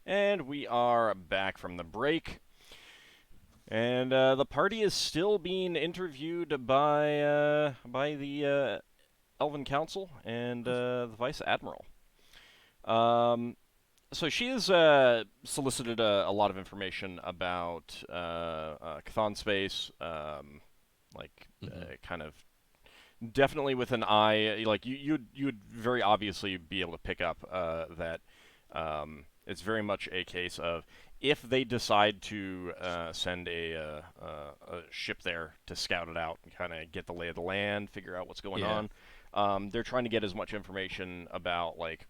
And we are back from the break. And the party is still being interviewed by the Elven Council and the Vice Admiral. Um, so she has solicited a lot of information about Chthon space, kind of definitely with an eye. Like you'd very obviously be able to pick up that it's very much a case of if they decide to send a ship there to scout it out and kind of get the lay of the land, figure out what's going on. They're trying to get as much information about like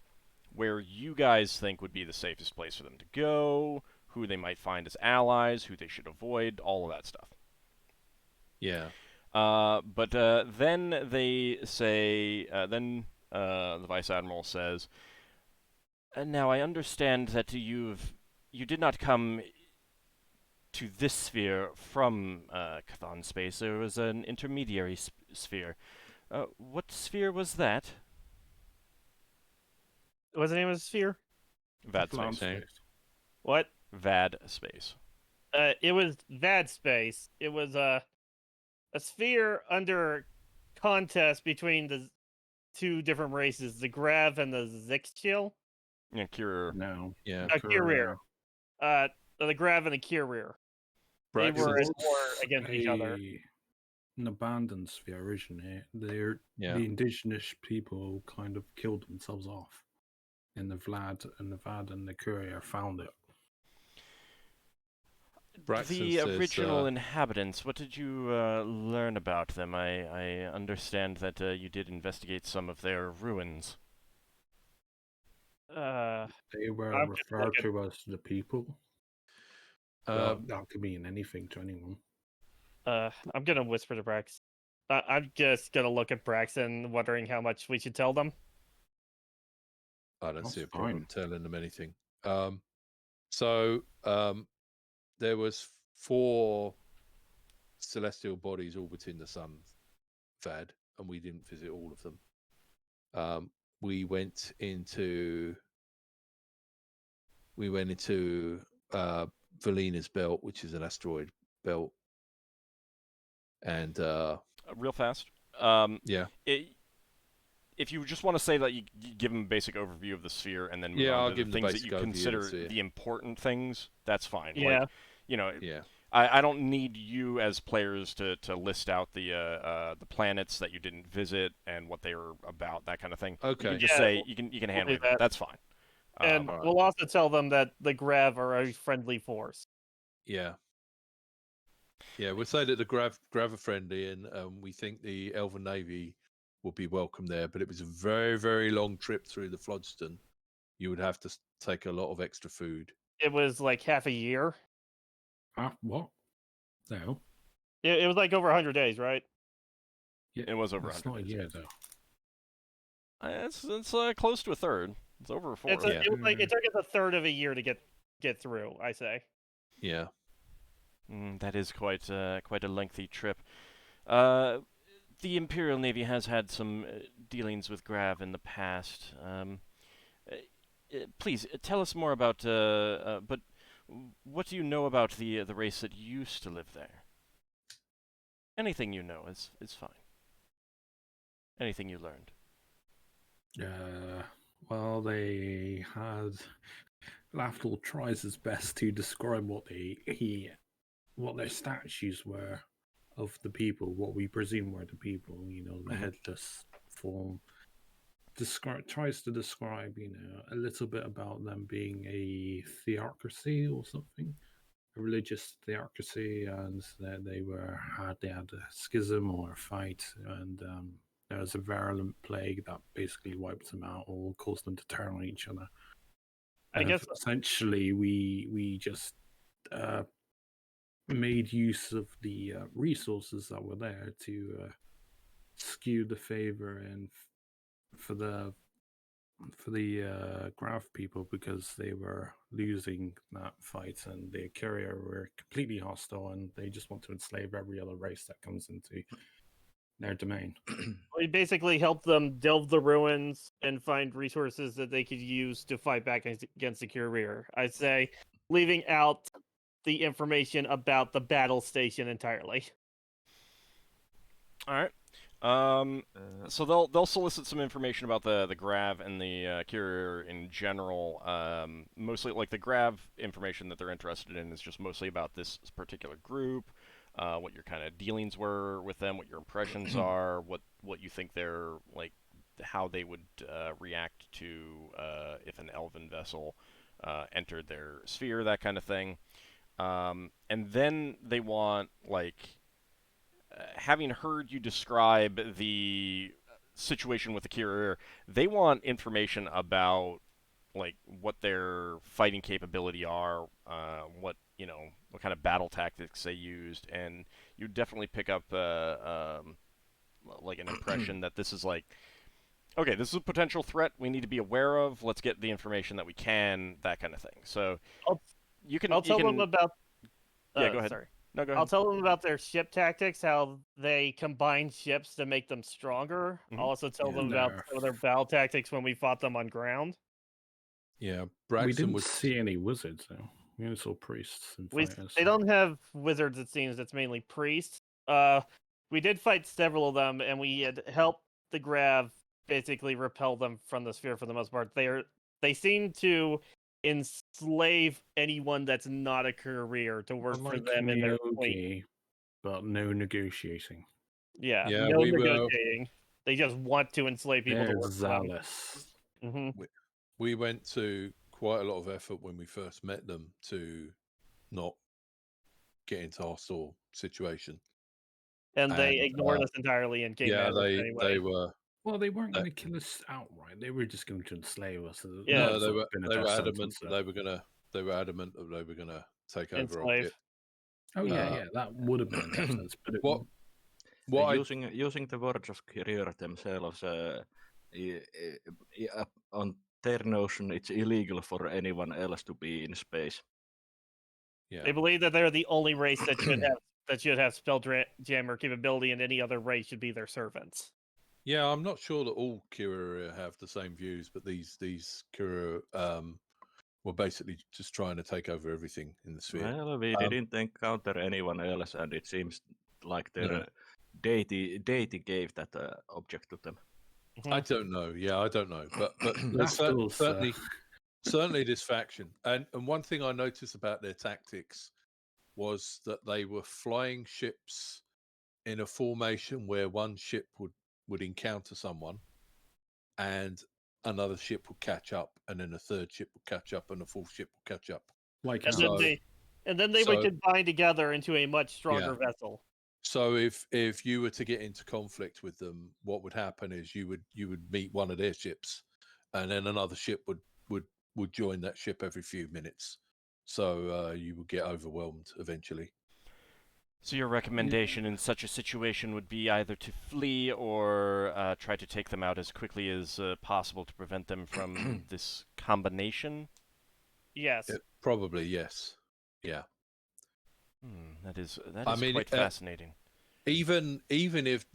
where you guys think would be the safest place for them to go, who they might find as allies, who they should avoid, all of that stuff. Yeah. But then they say, the Vice Admiral says, now I understand that you did not come to this sphere from Chthon space. There was an intermediary sphere. What sphere was that? What's the name of the sphere? Vad space. What? Vad space. It was Vad space. It was a sphere under contest between the two different races, the Grav and the Zixchiel. Yeah, Kirir. No. Yeah. Kirir. The Grav and the Kirir. They were at war against each other. An abandoned sphere, isn't it? The indigenous people kind of killed themselves off. And the Vlad and the Vad and the Courier found it. Braxon the original inhabitants, what did you learn about them? I understand that you did investigate some of their ruins. They were referred to as the people. That could mean anything to anyone. I'm going to whisper to Brax. I'm just going to look at Braxon, wondering how much we should tell them. I don't see a problem telling them anything. So there was 4 celestial bodies orbiting the sun, Vad, and we didn't visit all of them. We went into Valina's belt, which is an asteroid belt, and real fast. If you just want to say that you give them a basic overview of the sphere and then move on to the things that you consider the important things, that's fine. Yeah. Like, I don't need you as players to list out the planets that you didn't visit and what they were about, that kind of thing. Okay. You can just say you can handle that. That's fine. And we'll also tell them that the Grav are a friendly force. Yeah. Yeah, we'll say that the Grav are friendly, and we think the Elven Navy will be welcome there, but it was a very, very long trip through the Flodston. You would have to take a lot of extra food. It was like half a year. What? No. It was like over 100 days, right? Yeah, it was over 100 days. It's not a year, though. It's close to a third. It's over a fourth. It was like it took us a third of a year to get through, I say. Yeah. That is quite a lengthy trip. The Imperial Navy has had some dealings with Grav in the past. Please tell us more about. But what do you know about the race that used to live there? Anything you know is fine. Anything you learned. Well, they had. Lafdul tries his best to describe what their statues were of the people, what we presume were the people, the headless form. Tries to describe, a little bit about them being a theocracy or something, a religious theocracy, and that they had a schism or a fight, and there was a virulent plague that basically wiped them out or caused them to turn on each other. I guess essentially we just made use of the resources that were there to skew the favor and for the Grav people, because they were losing that fight and the Courier were completely hostile and they just want to enslave every other race that comes into their domain. We basically helped them delve the ruins and find resources that they could use to fight back against the Courier. I'd say leaving out the information about the battle station entirely. All right. So they'll solicit some information about the Grav and the Courier in general. Mostly, like the Grav information that they're interested in is just mostly about this particular group, what your kind of dealings were with them, what your impressions are, what you think they're like, how they would react to if an elven vessel entered their sphere, that kind of thing. And then they want like. Having heard you describe the situation with the Courier, they want information about like what their fighting capability are, what what kind of battle tactics they used, and you definitely pick up like an impression that this is like, okay, this is a potential threat we need to be aware of. Let's get the information that we can, that kind of thing. So I'll tell them about. Yeah, go ahead. Sorry. No, go ahead. I'll tell them about their ship tactics, how they combine ships to make them stronger. Mhm. I'll also tell them Yeah. about some of their battle tactics when we fought them on ground. Yeah, We Braxon didn't was. see any wizards though. We only saw priests and fighters. They don't have wizards, it seems. It's mainly priests. We did fight several of them, and we had helped the Grav basically repel them from the sphere for the most part. They seem to enslave anyone that's not a career to work for Like them in their fleet. Miacc, but no negotiating. Yeah, Yeah, no we were- negotiating. They just want to enslave people to They're work for them. zealous. hmm We went to quite a lot of effort when we first met them to not get into a hostile situation. And they And, ignored us entirely and came Yeah, at us anyway. they were. Well, they weren't Uh, going to kill us outright. They were just going to enslave us. Yeah. No, they were death adamant sentence that there. they were gonna. They were adamant that they were gonna take over our Enslave. ship. Oh yeah, Uh, yeah, that would have been a death sentence. But it, What I using the words of Courier themselves, on their notion, it's illegal for anyone else to be in space. yeah. They believe that they're the only race that should have Spelljammer capability, and any other race should be their servants. Yeah, I'm not sure that all Courier have the same views, but these Courier were basically just trying to take over everything in the sphere. Well, we didn't encounter anyone else, and it seems like their No. deity gave that object to them. I don't know. Yeah, I don't know, but Lafdul's, certainly this faction. And one thing I noticed about their tactics was that they were flying ships in a formation where one ship would encounter someone, and another ship would catch up, and then a third ship would catch up, and a fourth ship would catch up. like And how- then they would combine together into a much stronger vessel. So if you were to get into conflict with them, what would happen is you would meet one of their ships, and then another ship would join that ship every few minutes. So you would get overwhelmed eventually. So your recommendation in such a situation would be either to flee or try to take them out as quickly as possible to prevent them from this combination? Yes. Probably yes. Yeah. That is I mean, quite fascinating. Even if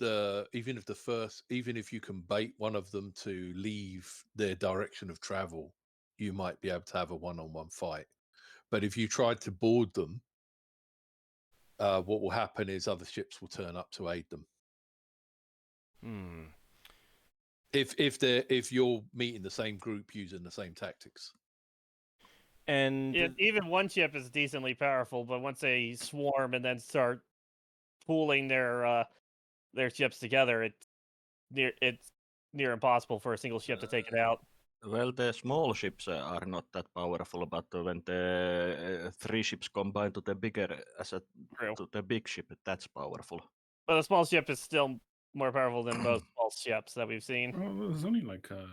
you can bait one of them to leave their direction of travel, you might be able to have a one-on-one fight. But if you tried to board them, what will happen is other ships will turn up to aid them. If you're meeting the same group using the same tactics. And Even one ship is decently powerful, but once they swarm and then start pooling their ships together, it's near impossible for a single ship to take it out. Well, the small ships are not that powerful, but when the 3 ships combine to the bigger to the big ship, that's powerful. But a small ship is still more powerful than most small ships that we've seen. Well, there's only like a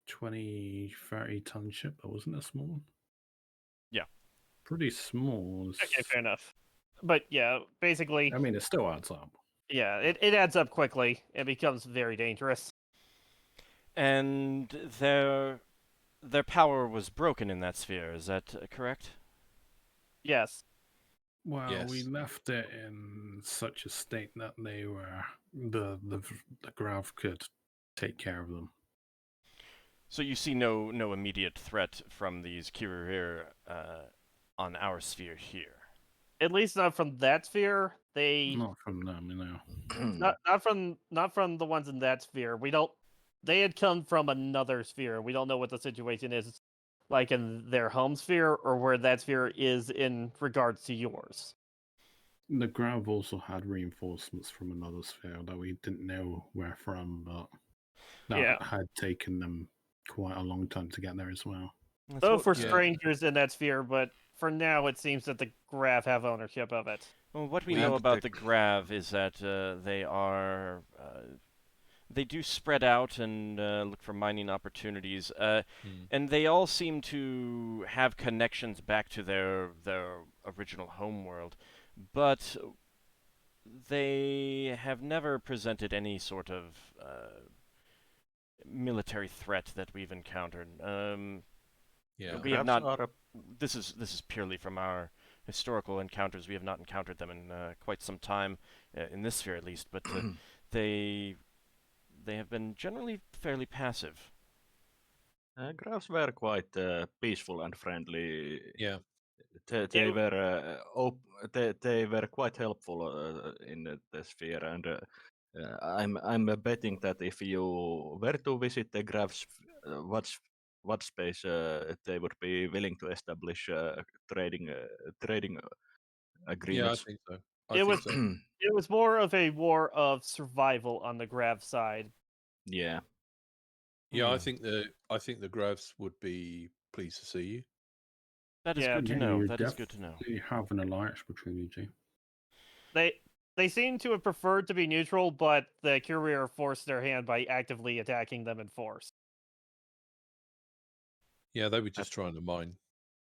20, 30 ton ship, but wasn't it small? Yeah. Pretty small. Okay, fair enough. But yeah, basically, I mean, it still adds up. yeah, it adds up quickly. It becomes very dangerous. And their power was broken in that sphere, is that correct? Yes. Well, we Yes. left it in such a state that they were the Grav could take care of them. So you see no immediate threat from these Kirir on our sphere here. At least not from that sphere. They Not from them, you know. not from the ones in that sphere. We don't. They had come from another sphere. We don't know what the situation is like in their home sphere or where that sphere is in regards to yours. The Grav also had reinforcements from another sphere that we didn't know where from, but that had taken them quite a long time to get there as well. Though for strangers in that sphere, but for now it seems that the Grav have ownership of it. Well, what we know about the Grav is that they do spread out and look for mining opportunities, and they all seem to have connections back to their original homeworld, but they have never presented any sort of military threat that we've encountered. We have not. This is purely from our historical encounters. We have not encountered them in quite some time, in this sphere at least. But they have been generally fairly passive. Gravs were quite peaceful and friendly. Yeah. They were quite helpful in the sphere, and I'm betting that if you were to visit the Gravs, what space they would be willing to establish trading agreements. Yeah, I think so. It was more of a war of survival on the Grav side. Yeah. Yeah, I think the Gravs would be pleased to see you. That is good to know. That is good to know. You have an alliance between you two. They seem to have preferred to be neutral, but the Courier forced their hand by actively attacking them in force. Yeah, they were just trying to mine.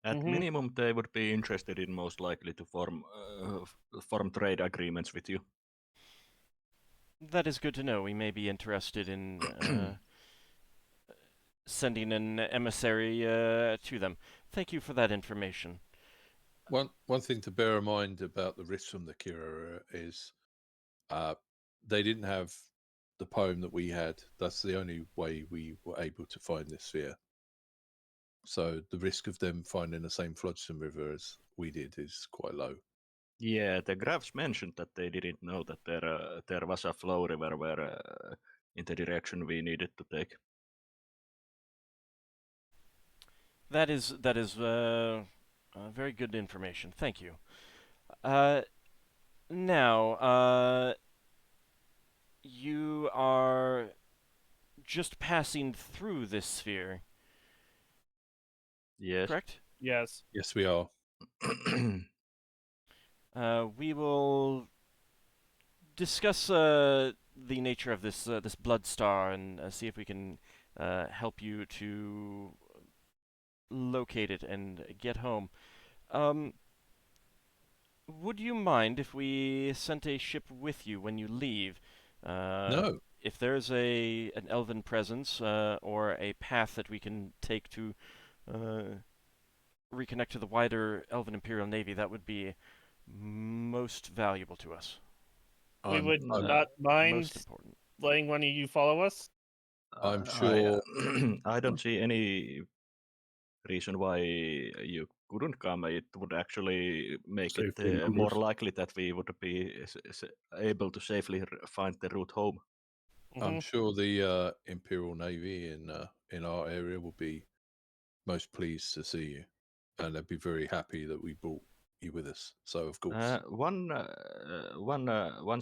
At minimum, they would be interested in most likely to form trade agreements with you. That is good to know. We may be interested in sending an emissary to them. Thank you for that information. One thing to bear in mind about the risks from the Kira is they didn't have the poem that we had. That's the only way we were able to find this sphere. So the risk of them finding the same Floodstone River as we did is quite low. Yeah, the Gravs mentioned that they didn't know that there was a flow river where in the direction we needed to take. That is very good information. Thank you. Now, you are just passing through this sphere. Yes. Correct? Yes. Yes, we are. We will discuss the nature of this blood star and see if we can help you to locate it and get home. Would you mind if we sent a ship with you when you leave? No. If there's an elven presence or a path that we can take to reconnect to the wider Elven Imperial Navy, that would be most valuable to us. We would not mind letting one of you follow us. I'm sure. I don't see any reason why you couldn't come. It would actually make it more likely that we would be able to safely find the route home. I'm sure the Imperial Navy in our area will be most pleased to see you, and they'd be very happy that we brought you with us. So, of course, one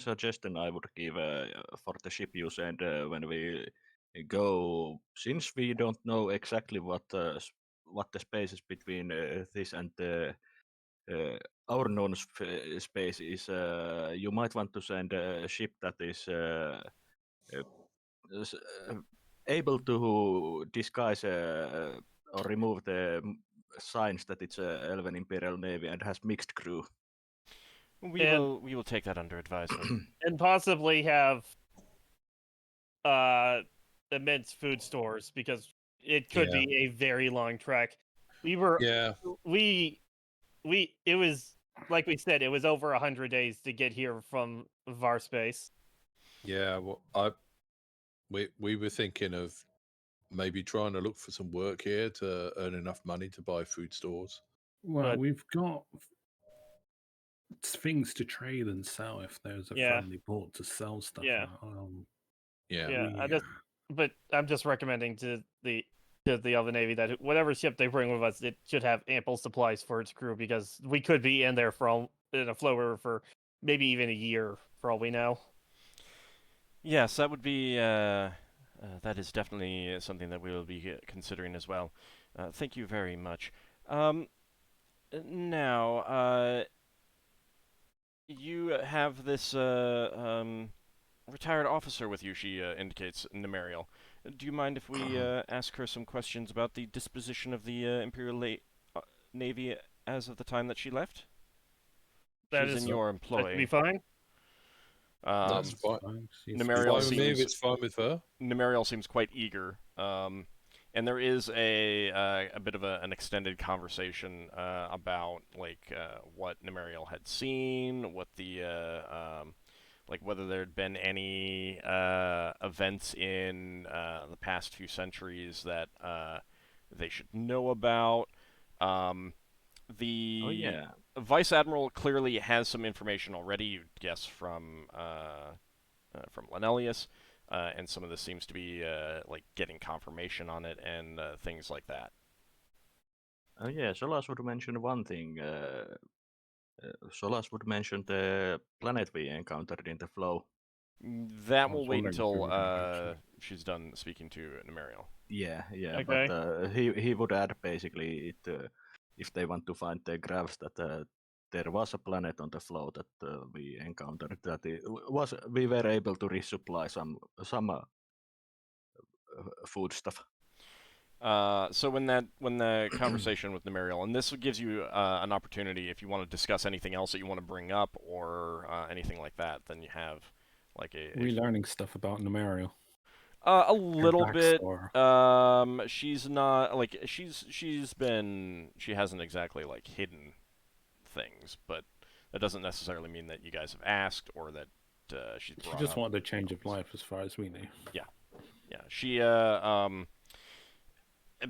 suggestion I would give for the ship you send when we go, since we don't know exactly what the space is between this and our known space is, you might want to send a ship that is able to disguise or remove the signs that it's Elven Imperial Navy and has mixed crew. We will take that under advisement. And possibly have immense food stores, because it could be a very long trek. It was like we said, it was over 100 days to get here from Varspace. Yeah, well, we were thinking of maybe trying to look for some work here to earn enough money to buy food stores. Well, But- we've got things to trade and sell if there's a Yeah. friendly port to sell stuff Yeah. at. Yeah. Yeah, I'm just recommending to the Elven Navy that whatever ship they bring with us, it should have ample supplies for its crew, because we could be in there in a flow river for maybe even a year for all we know. Yes, that would be. That is definitely something that we will be considering as well. Thank you very much. Now, you have this retired officer with you. She indicates Nemeriel. Do you mind if we ask her some questions about the disposition of the Imperial Navy as of the time that she left? That She's is in your that should employ. be fine. That's fine. Nemeriel Fine with me if seems it's fine with her. Nemeriel seems quite eager, and there is a bit of an extended conversation about what Nemeriel had seen, what the whether there had been any events in the past few centuries that they should know about. The Oh yeah. Vice Admiral clearly has some information already, you'd guess, from Lenelius, and some of this seems to be getting confirmation on it and things like that. Oh yeah, Solas would mention one thing. Solas would mention the planet we encountered in the flow. That I will was wait wondering if until we were gonna mention it. she's done speaking to Nemeriel. Yeah, Okay. but he would add basically if they want to find the graphs that there was a planet on the flow that we encountered, that we were able to resupply some food stuff. So when the conversation with Nemeriel, and this gives you an opportunity if you want to discuss anything else that you want to bring up or anything like that, then you have Relearning stuff about Nemeriel. a little bit. backstory. She's not she hasn't exactly hidden things, but that doesn't necessarily mean that you guys have asked or that she's She brought just up wanted a change of things. life, as far as we knew. Yeah, she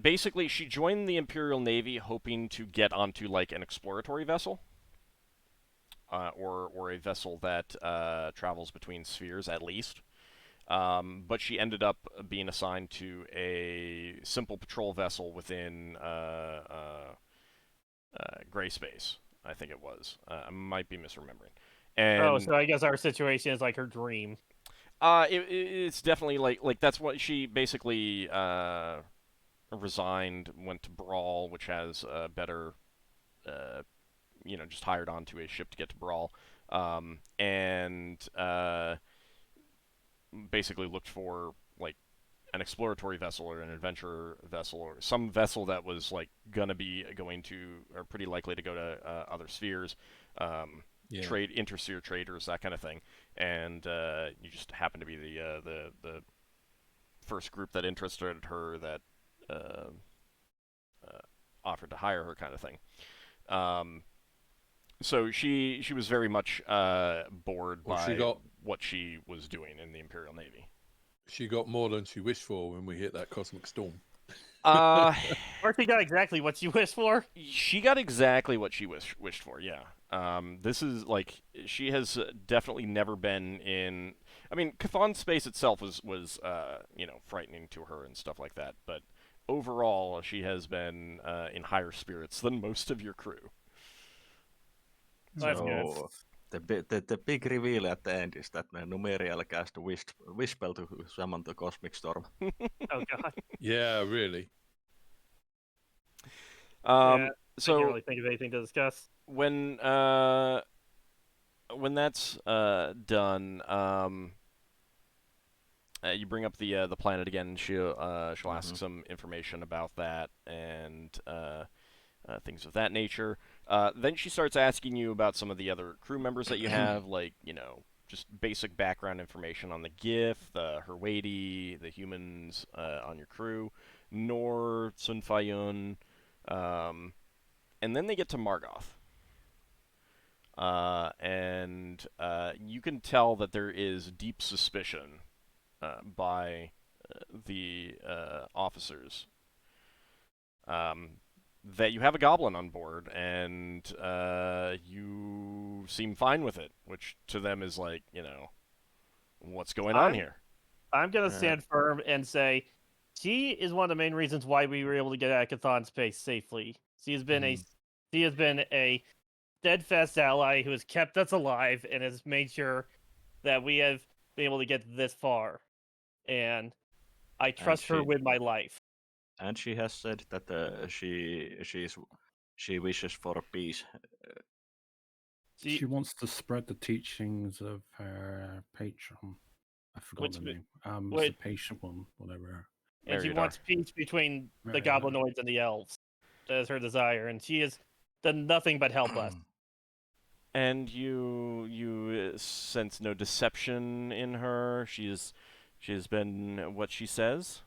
basically she joined the Imperial Navy hoping to get onto an exploratory vessel, or a vessel that travels between spheres at least. But she ended up being assigned to a simple patrol vessel within gray space, I think it was. I might be misremembering. And So I guess our situation is like her dream. it's definitely that's what she basically resigned, went to Brawl, which has better, just hired onto a ship to get to Brawl, and basically looked for an exploratory vessel or an adventure vessel or some vessel that was going to or pretty likely to go to other spheres, trade intersphere traders, that kind of thing, and you just happen to be the first group that interested her that offered to hire her, kind of thing. So she was very much bored by what she was doing in the Imperial Navy. She got more than she wished for when we hit that cosmic storm. Or she got exactly what she wished for. She got exactly what she wished for. Yeah. This is she has definitely never been in. I mean, Chthon space itself was frightening to her and stuff like that. But overall, she has been in higher spirits than most of your crew. That's good. So the big reveal at the end is that Nemeriel cast a wish spell to summon the cosmic storm. Oh god. Yeah, really. Yeah, so I can't really think of anything to discuss. when that's done, you bring up the planet again. She'll ask some information about that and things of that nature. Then she starts asking you about some of the other crew members that you have, just basic background information on the GIF, the Herwadi, the humans on your crew, Nor, Sun Fayun, and then they get to Margoth. and you can tell that there is deep suspicion by the officers that you have a goblin on board, and you seem fine with it, which to them is like, what's going on here? I'm gonna stand firm and say she is one of the main reasons why we were able to get out of Cthulhu's space safely. She has been a steadfast ally who has kept us alive and has made sure that we have been able to get this far. And I trust her with my life. And she has said that she wishes for peace. She wants to spread the teachings of her patron. I forgot the name. It's the patient one, whatever. And she wants peace between the goblinoids and the elves. That is her desire, and she has done nothing but help us. And you sense no deception in her. She has been what she says.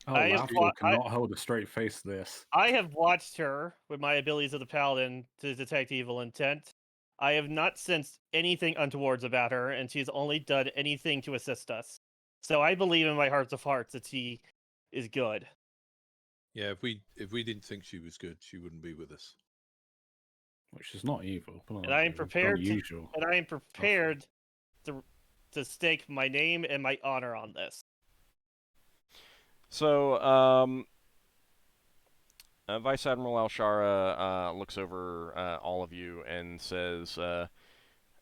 Oh, Lafdul cannot hold a straight face to this. I have watched her with my abilities of the Paladin to detect evil intent. I have not sensed anything untowards about her, and she's only done anything to assist us. So I believe in my heart of hearts that she is good. Yeah, if we didn't think she was good, she wouldn't be with us. Which is not evil. And I am prepared to stake my name and my honor on this. So, Vice Admiral Alshara looks over all of you and says,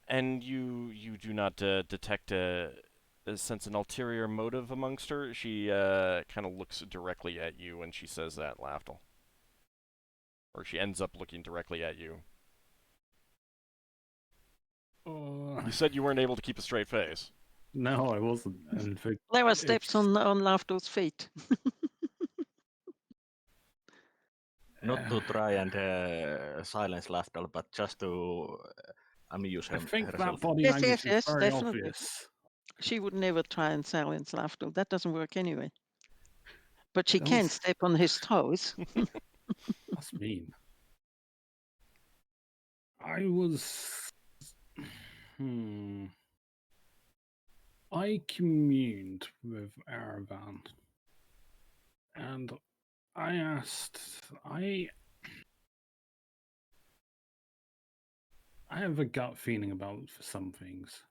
and you do not detect sense an ulterior motive amongst her? She kind of looks directly at you when she says that, Lafdul. Or she ends up looking directly at you. You said you weren't able to keep a straight face. No, I wasn't. There were steps on Lafdul's feet. Not to try and silence Lafdul, but just to amuse him. I think herself. that body language is very obvious. She would never try and silence Lafdul. That doesn't work anyway. But she can step on his toes. That's mean. I was... I communed with Aravan, and I asked... I have a gut feeling about some things.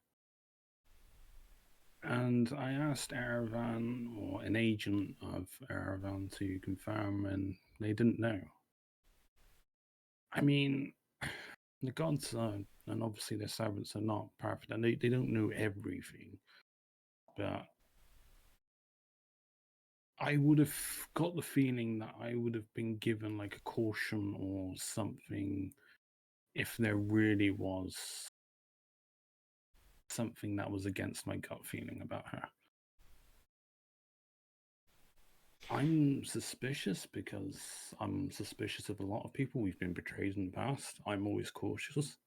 And I asked Aravan, or an agent of Aravan, to confirm, and they didn't know. I mean, the gods are, and obviously their servants are not perfect, and they don't know everything. But I would have got the feeling that I would have been given like a caution or something if there really was something that was against my gut feeling about her. I'm suspicious because I'm suspicious of a lot of people. We've been betrayed in the past. I'm always cautious.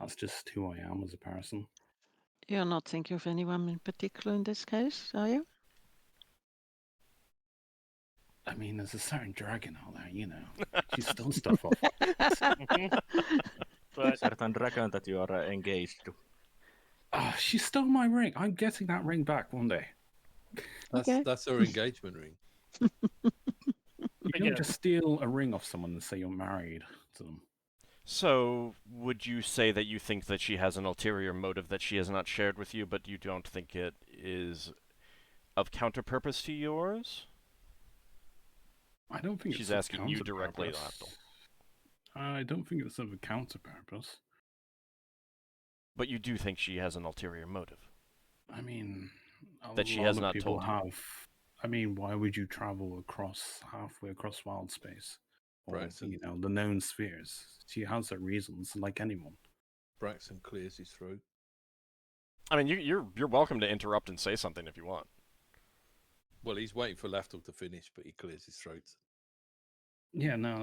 That's just who I am as a person. You're not thinking of anyone in particular in this case, are you? I mean, there's a certain dragon out there, you know. She stole stuff off. But certain dragon that you are engaged to. She stole my ring. I'm getting that ring back one day. That's her engagement ring. You don't just steal a ring off someone and say you're married to them. So, would you say that you think that she has an ulterior motive that she has not shared with you, but you don't think it is of counter-purpose to yours? I don't think she's asking you directly, Lafdul. I don't think it's of a counter-purpose. But you do think she has an ulterior motive? I mean, that she has not told you. I mean, why would you travel halfway across wild space? Or, Braxon. The known spheres. She has her reasons, like anyone. Braxon clears his throat. I mean, you're welcome to interrupt and say something if you want. Well, he's waiting for Lafdul to finish, but he clears his throat. Yeah, no,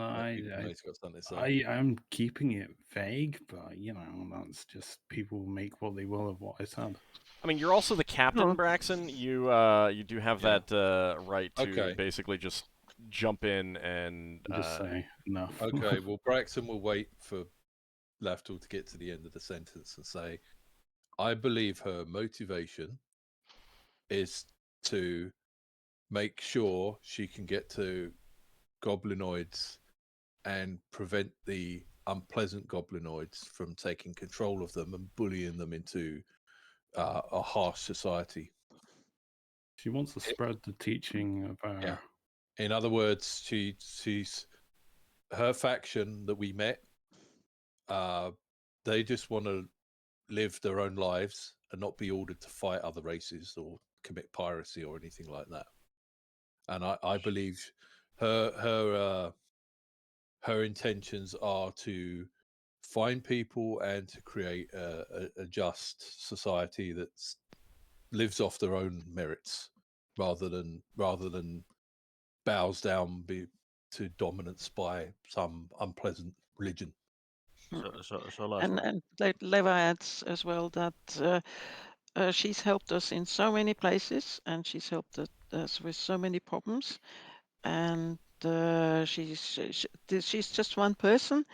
he's got something to say. I'm keeping it vague, but that's just people make what they will of what I said. I mean, you're also the captain, Braxon. You do have that right to basically just jump in and just say enough. Okay, well, Braxon will wait for Lafdul to get to the end of the sentence and say, I believe her motivation is to make sure she can get to goblinoids and prevent the unpleasant goblinoids from taking control of them and bullying them into a harsh society. She wants to spread the teaching of our... Yeah. In other words, she's her faction that we met. They just want to live their own lives and not be ordered to fight other races or commit piracy or anything like that. And I believe her intentions are to find people and to create a just society that lives off their own merits rather than bows down to dominance by some unpleasant religion. And Leva adds as well that she's helped us in so many places, and she's helped us with so many problems, and she's just one person.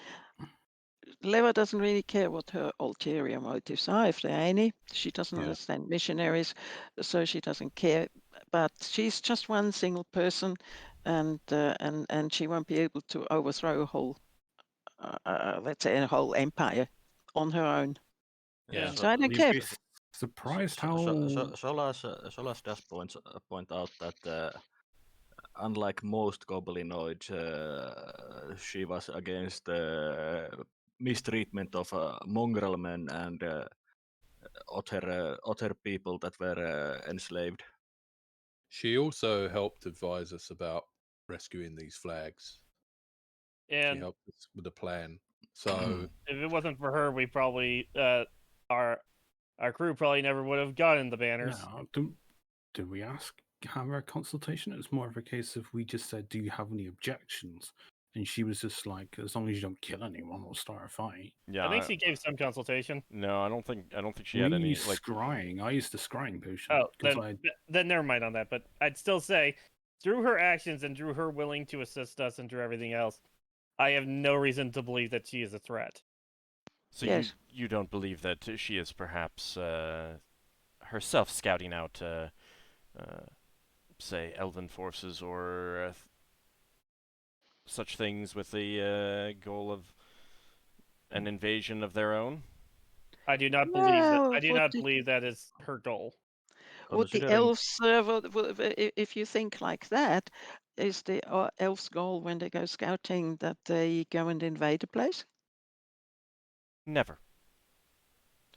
Leva doesn't really care what her ulterior motives are, if there are any. She doesn't understand missionaries, so she doesn't care. But she's just one single person, and she won't be able to overthrow a whole, let's say, a whole empire on her own. Yeah. So I don't You'd care. be surprised how... Solas does point out that unlike most goblinoids, she was against mistreatment of mongrel men and other people that were enslaved. She also helped advise us about rescuing these flags. And she helped us with the plan. So if it wasn't for her, we probably our crew probably never would have gotten the banners. No, did we have a consultation? It was more of a case of we just said, do you have any objections? And she was just like, as long as you don't kill anyone, we'll start a fight. Yeah, I think she gave some consultation. No, I don't think she had any like scrying. I used the scrying potion. Oh, then never mind on that. But I'd still say, through her actions and through her willing to assist us and through everything else, I have no reason to believe that she is a threat. So Yes. you don't believe that she is perhaps herself scouting out, say, elven forces or such things with the goal of an invasion of their own? I do not believe that. I do not believe that is her goal. Would the elves, if you think like that, is the elves' goal when they go scouting that they go and invade a place? Never.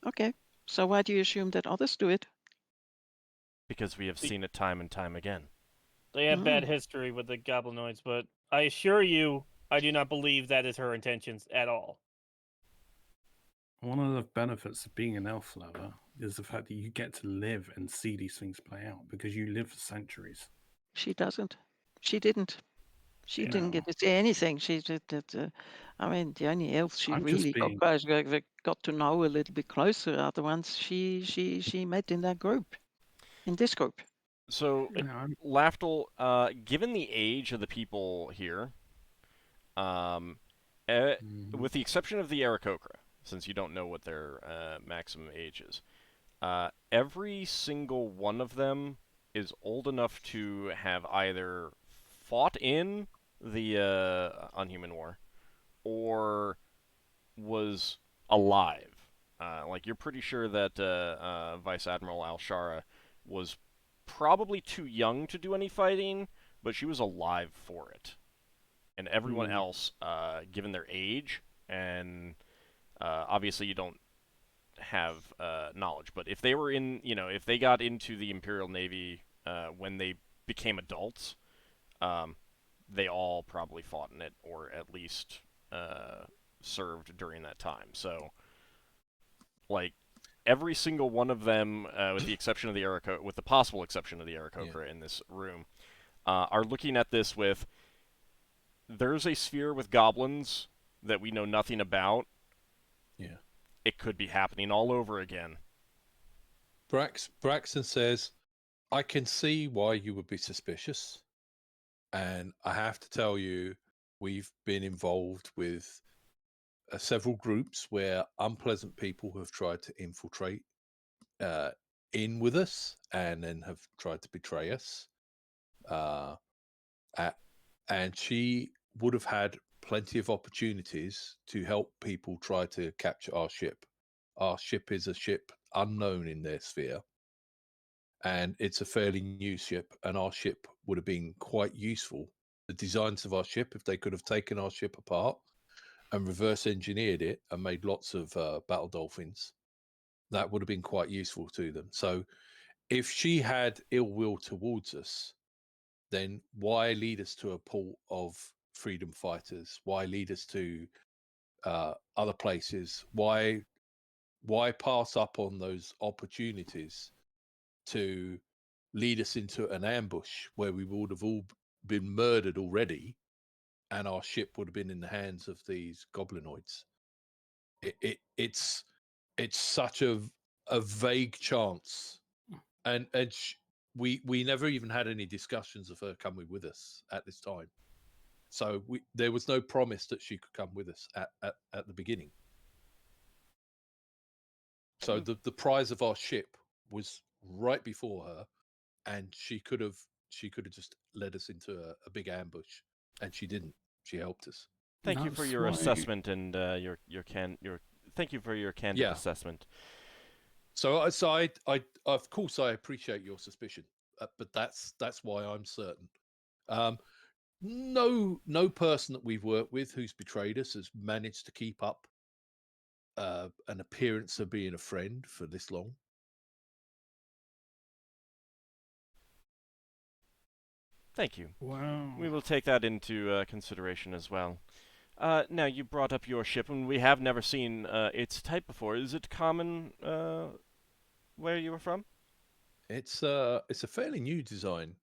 Okay. So why do you assume that others do it? Because we have seen it time and time again. They have bad history with the goblinoids, but I assure you, I do not believe that is her intentions at all. One of the benefits of being an elf lover is the fact that you get to live and see these things play out because you live for centuries. She doesn't. She didn't. She didn't get to see anything. She did. I mean, the only elves she really got to know a little bit closer are the ones she met in that group, in this group. So, Lafdul, given the age of the people here, with the exception of the Aarakocra, since you don't know what their maximum age is, every single one of them is old enough to have either fought in the Unhuman War or was alive. Like, you're pretty sure that Vice Admiral Al-Shara was probably too young to do any fighting, but she was alive for it. And everyone else, given their age, and obviously you don't have knowledge, but if they were in, if they got into the Imperial Navy when they became adults, they all probably fought in it, or at least served during that time. So, like, every single one of them, with the exception of the Aarakocra, with the possible exception of the Aarakocra in this room, are looking at this with, there's a sphere with goblins that we know nothing about. Yeah. It could be happening all over again. Braxon says, I can see why you would be suspicious. And I have to tell you, we've been involved with several groups where unpleasant people have tried to infiltrate in with us and then have tried to betray us. And she would have had plenty of opportunities to help people try to capture our ship. Our ship is a ship unknown in their sphere, and it's a fairly new ship, and our ship would have been quite useful. The designs of our ship, if they could have taken our ship apart and reverse engineered it and made lots of battle dolphins, that would have been quite useful to them. So if she had ill will towards us, then why lead us to a pool of freedom fighters? Why lead us to other places? Why pass up on those opportunities to lead us into an ambush where we would have all been murdered already, and our ship would have been in the hands of these goblinoids? It's such a vague chance, and we never even had any discussions of her coming with us at this time. So there was no promise that she could come with us at the beginning. So the prize of our ship was right before her, and she could have just led us into a big ambush, and she didn't. She helped us. Thank you for That's your why- assessment and thank you for your candid Yeah. assessment. So I of course I appreciate your suspicion, but that's why I'm certain. No person that we've worked with who's betrayed us has managed to keep up an appearance of being a friend for this long. Thank you. Wow. We will take that into consideration as well. Now, you brought up your ship, and we have never seen its type before. Is it common where you were from? It's a fairly new design.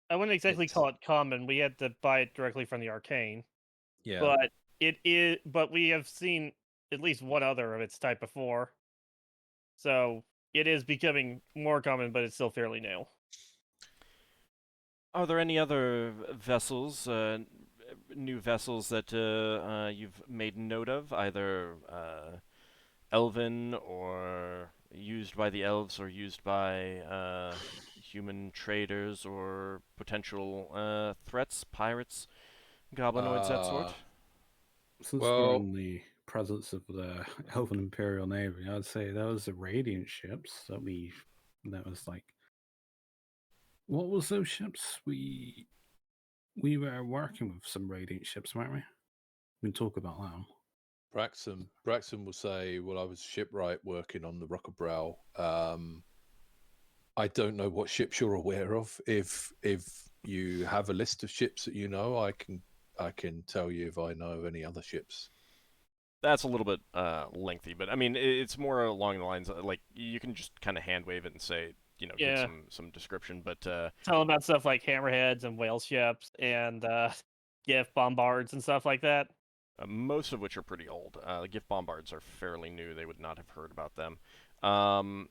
I wouldn't exactly It's- call it common. We had to buy it directly from the arcane, Yeah. but it is. But we have seen at least one other of its type before, so it is becoming more common, but it's still fairly new. Are there any other vessels, new vessels that you've made note of, either elven or used by the elves or used by human traders or potential threats, pirates, goblinoids, that sort? Since Well- we're in the presence of the Elven Imperial Navy, I'd say those are Radiant ships that was like, what was those ships? We were working with some Radiant ships, weren't we? We can talk about them. Braxon will say, "Well, I was shipwright working on the Rocker Brow. I don't know what ships you're aware of. If you have a list of ships that you know, I can tell you if I know of any other ships." That's a little bit lengthy, but I mean, it's more along the lines of, like, you can just kind of hand wave it and say, give Yeah. some description, but Tell them about stuff like hammerheads and whale ships and gift bombards and stuff like that. most of which are pretty old. The gift bombards are fairly new. They would not have heard about them. Lafdul,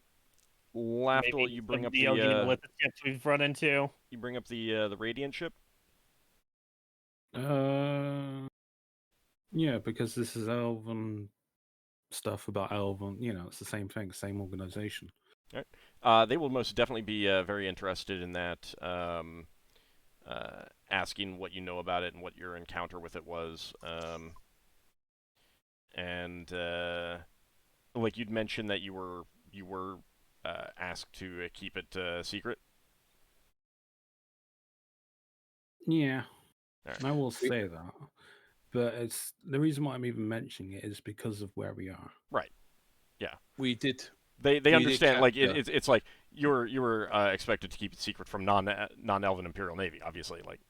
Maybe you bring some up Neolithic ships we've run into. you bring up the Radiant ship. Yeah, because this is Elven stuff about Elven. It's the same thing, same organization. They will most definitely be very interested in that. Asking what you know about it and what your encounter with it was. And like you'd mentioned that you were asked to keep it secret. Yeah, Alright. I will say that. But it's the reason why I'm even mentioning it is because of where we are. Right. Yeah. We did. They did understand. Like capture- it's like you were expected to keep it secret from non-Elven Imperial Navy. Obviously, like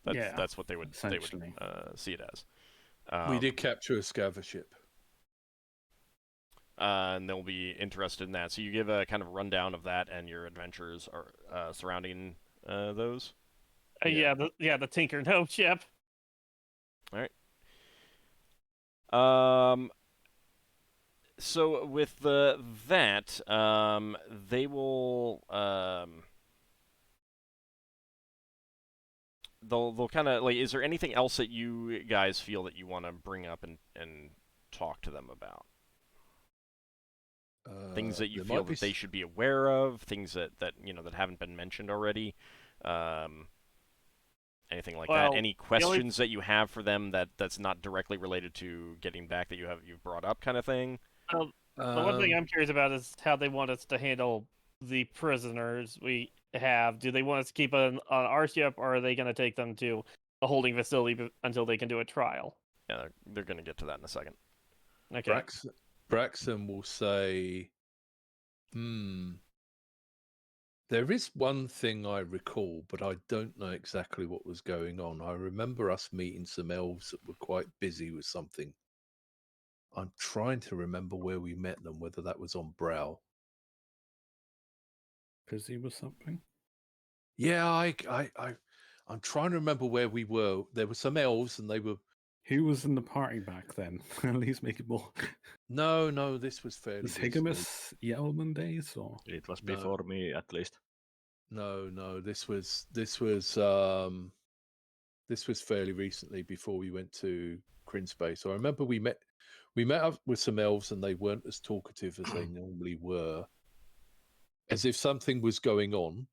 that's what they would essentially. see it as. We did capture a scaver ship. And they'll be interested in that. So you give a kind of rundown of that and your adventures are surrounding those. Yeah. The Tinker Gnome ship. All right. So with that, they will they'll kind of like. Is there anything else that you guys feel that you want to bring up and talk to them about? Things that you there feel might be that they should be aware of, things that that haven't been mentioned already, anything like that. Well, Any questions that you have for them that's not directly related to getting back that you've brought up, kind of thing. The one thing I'm curious about is how they want us to handle the prisoners we have. Do they want us to keep on our ship, or are they going to take them to a holding facility until they can do a trial? Yeah, they're going to get to that in a second. Okay. Braxon will say, there is one thing I recall, but I don't know exactly what was going on. I remember us meeting some elves that were quite busy with something. I'm trying to remember where we met them, whether that was on Brow. Busy with something? Yeah, I'm trying to remember where we were. There were some elves, and they were. Who was in the party back then? At least make it more. No, this was fairly Was recently. Higamus Yeoman days or? It was No. before me, at least. No, this was fairly recently before we went to Crinspace. So I remember we met up with some elves, and they weren't as talkative as they normally were, as if something was going on.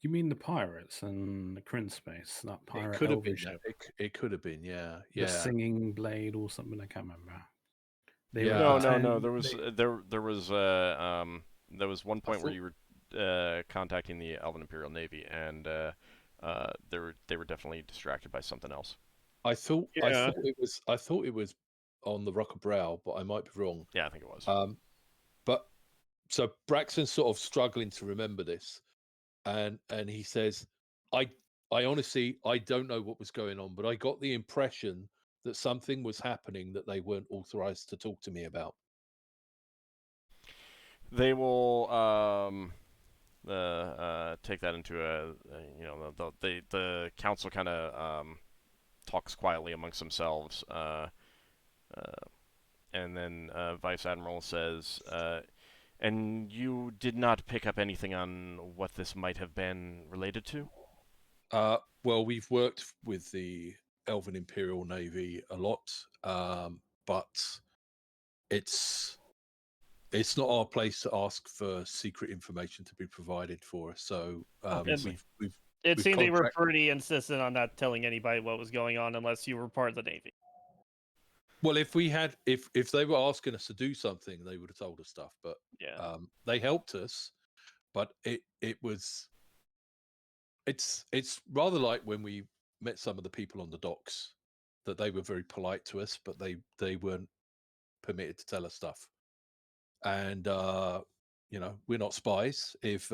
You mean the pirates and the Crinspace, that pirate It could have elven been ship? It could have been, yeah. The Singing Blade or something, I can't remember. They were No. There was one point where you were contacting the Elven Imperial Navy, and they were definitely distracted by something else. I thought it was on the Rock of Brow, but I might be wrong. Yeah, I think it was. But so Braxton's sort of struggling to remember this, and he says, I honestly, I don't know what was going on, but I got the impression that something was happening that they weren't authorized to talk to me about. They will take that into the council kind of talks quietly amongst themselves, and then Vice Admiral says, and you did not pick up anything on what this might have been related to? Well, we've worked with the Elven Imperial Navy a lot, but it's not our place to ask for secret information to be provided for us. So It seemed they were pretty insistent on not telling anybody what was going on unless you were part of the Navy. Well, if they were asking us to do something, they would have told us stuff. But yeah, they helped us. But it's rather like when we met some of the people on the docks, that they were very polite to us, but they weren't permitted to tell us stuff. And we're not spies. If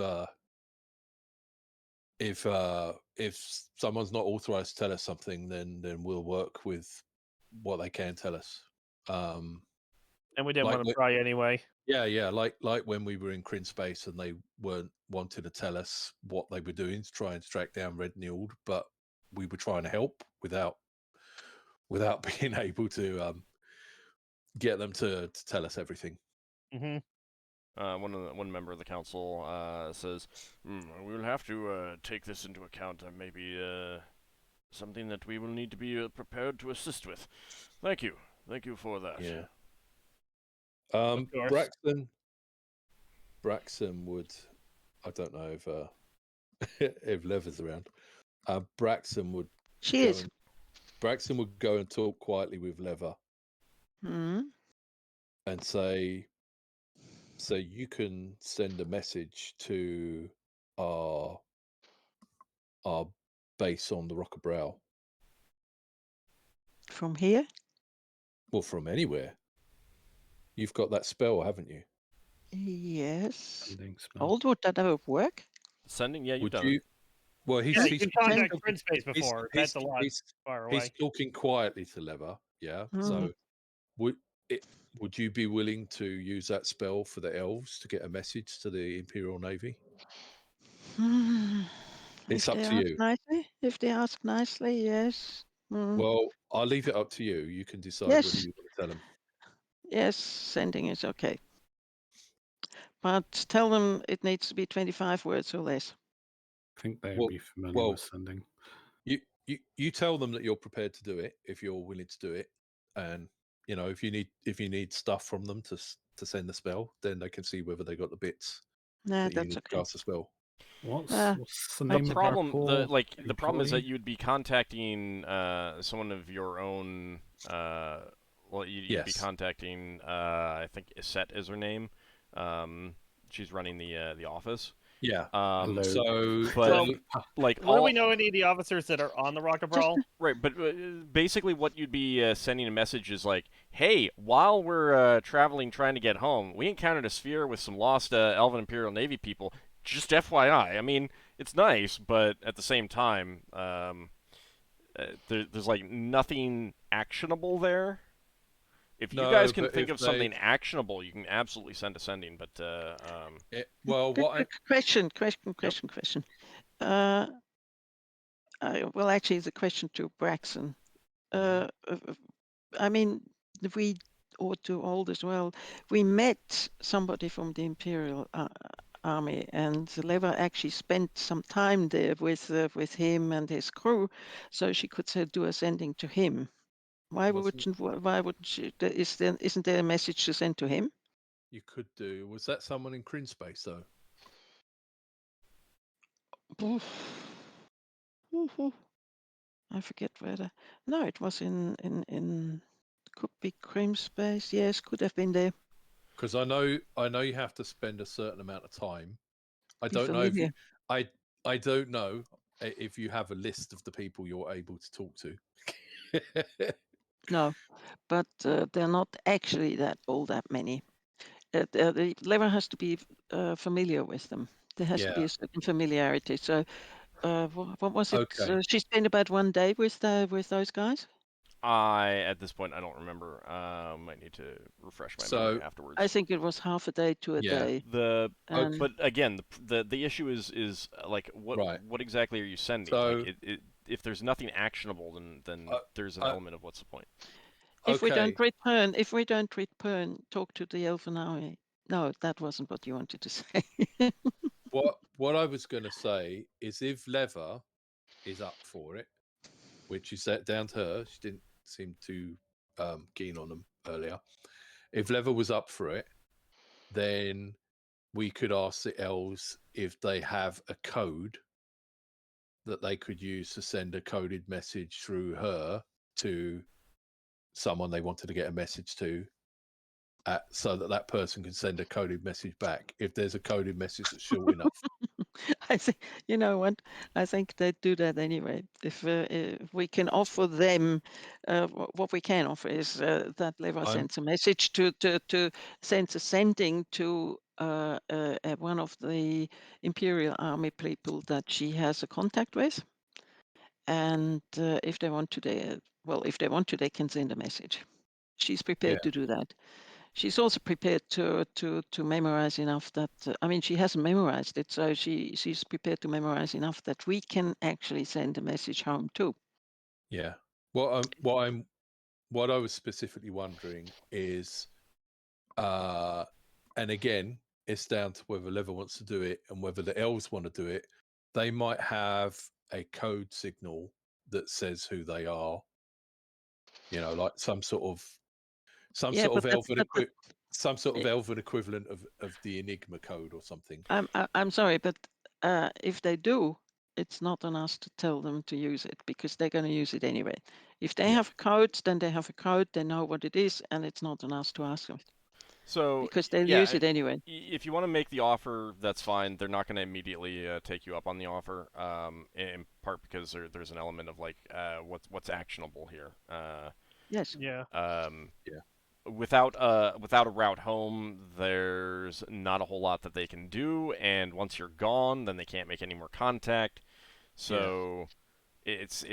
someone's not authorized to tell us something, then we'll work with what they can tell us. And we didn't want to pry anyway. Yeah, like when we were in Crinspace and they weren't wanting to tell us what they were doing to try and track down Red Newald, but we were trying to help without being able to get them to tell us everything. Mm-hmm. One member of the council says, "We will have to take this into account. Maybe something that we will need to be prepared to assist with. Thank you for that." Yeah. Braxon would. I don't know if if Lever's around. Braxon would. She is. Braxon would go and talk quietly with Lever. And say, so you can send a message to our base on the Rock of Brow. From here? Well, from anywhere. You've got that spell, haven't you? Yes. Old, would that ever work? Sending? Yeah, you've done it. Well, he's contact Crinspace before. That's a lot far away. He's talking quietly to Lever, yeah. So would you be willing to use that spell for the elves to get a message to the Imperial Navy? It's up to you. If they ask nicely, yes. Well, I'll leave it up to you. You can decide whether you want to tell them. Yes, sending is okay. But tell them it needs to be 25 words or less. I think they would be familiar with sending. You tell them that you're prepared to do it if you're willing to do it, and you know, if you need stuff from them to send the spell, then they can see whether they got the bits Nah, that you that's need okay. to cast the spell. What's Uh, the The name The of our problem, core the problem is that employee? you'd be contacting someone of your own. Well, you'd be Yes. contacting. I think Iset is her name. She's running the office. Yeah. Hello. So, But Well, like What do all we know any of the officers that are on the Rocket Just Brawl? right, but basically what you'd be sending a message is like, hey, while we're traveling trying to get home, we encountered a sphere with some lost Elven Imperial Navy people. Just FYI. I mean, it's nice, but at the same time, there's like nothing actionable there. If you guys no, can but think if of something actionable, you can absolutely send a sending. But well, what I question. Yep. Well, actually, it's a question to Braxon. I mean, we or to Old as well. We met somebody from the Imperial Army, and Leva actually spent some time there with him and his crew, so she could do a sending to him. Why wouldn't she? Isn't there a message to send to him? you could do, was that someone in Crin Space though? I forget whether. No, it was in could be Cream Space. Yes, could have been there. Because I know you have to spend a certain amount of time. I Be don't know if familiar. I don't know if you have a list of the people you're able to talk to. No, but they're not actually that many. The lever has to be familiar with them. There has to be Yeah. a certain familiarity. So, what was it? Okay. She spent about 1 day with those guys. at this point I don't remember. Might need to refresh my memory So afterwards. I think it was half a day to a Yeah. day. The And but again, the issue is like Right. what exactly are you sending? So Like if there's nothing actionable, then there's an element of what's the point? if we don't okay. return, talk to the Elven Army. No, that wasn't what you wanted to say. What I was going to say is if Lever is up for it, which is set down to her, she didn't seem too keen on them earlier. If Lever was up for it, then we could ask the elves if they have a code that they could use to send a coded message through her to someone they wanted to get a message to, so that person can send a coded message back if there's a coded message that's short enough. I think you know what. I think they do that anyway. If we can offer them, what we can offer is that Leva I'm sends a message to sends a sending to one of the Imperial Army people that she has a contact with, and if they want to, they can send a message. She's yeah prepared to do that. She's also prepared to memorize enough that I mean she hasn't memorized it, so she's prepared to memorize enough that we can actually send a message home too. yeah. What I was specifically wondering is, and again, it's down to whether Lever wants to do it and whether the elves want to do it. They might have a code signal that says who they are. You know, like some sort of Yeah, but elven equivalent of the Enigma code or something. I'm sorry, but if they do, it's not on us to tell them to use it because they're going to use it anyway. If they Yeah. have codes, then they have a code. They know what it is, and it's not on us to ask them So because they'll yeah, use it anyway. if you want to make the offer, that's fine. They're not going to immediately take you up on the offer, in part because there's an element of like what's actionable here. Yes. Yeah. Yeah. Without a route home, there's not a whole lot that they can do, and once you're gone, then they can't make any more contact. So it's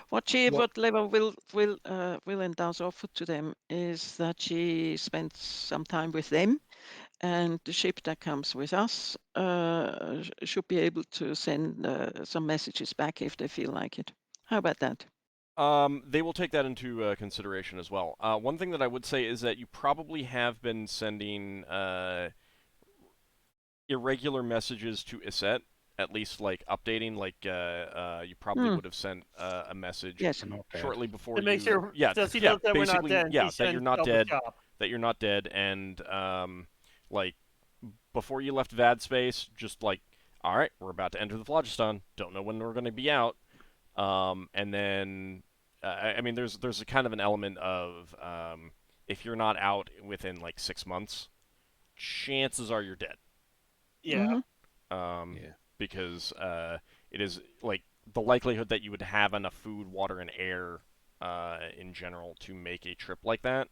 What Lever will and does offer to them is that she spends some time with them, and the ship that comes with us should be able to send some messages back if they feel like it. How about that? They will take that into consideration as well. One thing that I would say is that you probably have been sending irregular messages to Iset at least like updating. Like you probably would have sent a message Yes. We're not dead. shortly before To make you. sure, Yeah, so she yeah, knows that we're not basically, dead. yeah, She that you're shouldn't not tell the dead. shop. That you're not dead, and like before you left Vad space, just like, all right, we're about to enter the Phlogiston. Don't know when we're going to be out. And then, I mean, there's a kind of an element of if you're not out within like 6 months, chances are you're dead. Yeah. Yeah. Because it is like the likelihood that you would have enough food, water, and air in general to make a trip like that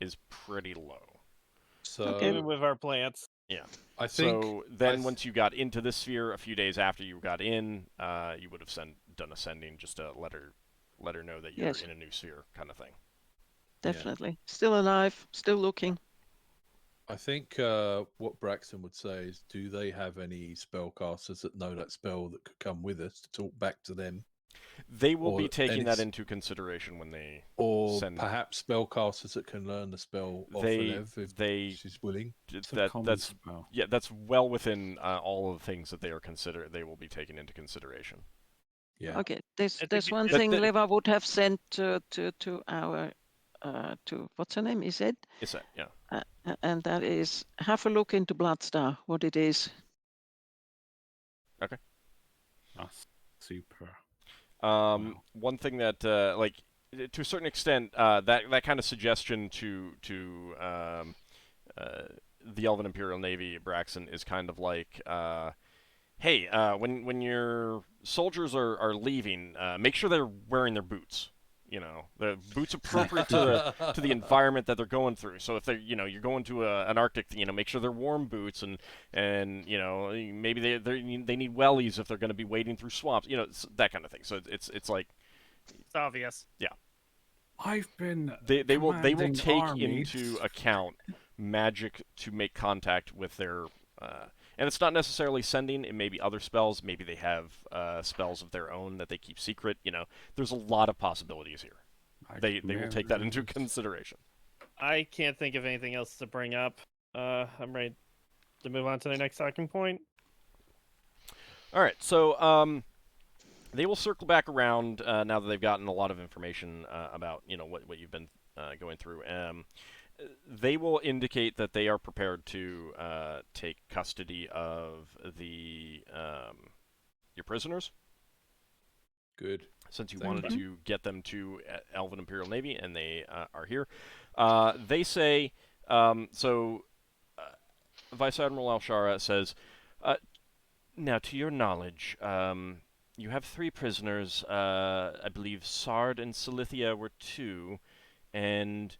is pretty low. So Even with our plants. Yeah. I think So then, once you got into this sphere, a few days after you got in, you would have done a sending just to let her know that you're Yes. in a new sphere, kind of thing. Definitely. Still alive, still looking. I think what Braxon would say is, do they have any spellcasters that know that spell that could come with us to talk back to them? They will Or be taking that any- into consideration when they Or send. perhaps spellcasters that can learn the spell off They- Lev if they- she's willing. It's a common That's spell. yeah, that's well within all of the things that they will be taking into consideration. Yeah. Okay, there's think there's one it- thing But Leva would have sent to our to what's her name? Is it? Is that yeah? And that is have a look into Bloodstar, what it is. That's super. One thing that like to a certain extent that kind of suggestion to the Elven Imperial Navy, Braxon, is kind of like hey, when your soldiers are leaving, make sure they're wearing their boots. You know, the boots appropriate to the environment that they're going through. So if they're, you're going to an Arctic, make sure they're warm boots, and maybe they need wellies if they're going to be wading through swamps. It's that kind of thing. So it's like It's obvious. I've been. they will commanding take armies. into account magic to make contact with their. And it's not necessarily sending. It may be other spells. Maybe they have spells of their own that they keep secret. There's a lot of possibilities here. I They will take that into command- consideration. I can't think of anything else to bring up. I'm ready to move on to the next talking point. All right, so they will circle back around now that they've gotten a lot of information about what you've been going through. They will indicate that they are prepared to take custody of your prisoners. Good. Since you Thank wanted you. to get them to Elven Imperial Navy, and they are here. They say, Vice Admiral Alshara says, now, to your knowledge, you have 3 prisoners. I believe Sard and Silithia were 2, and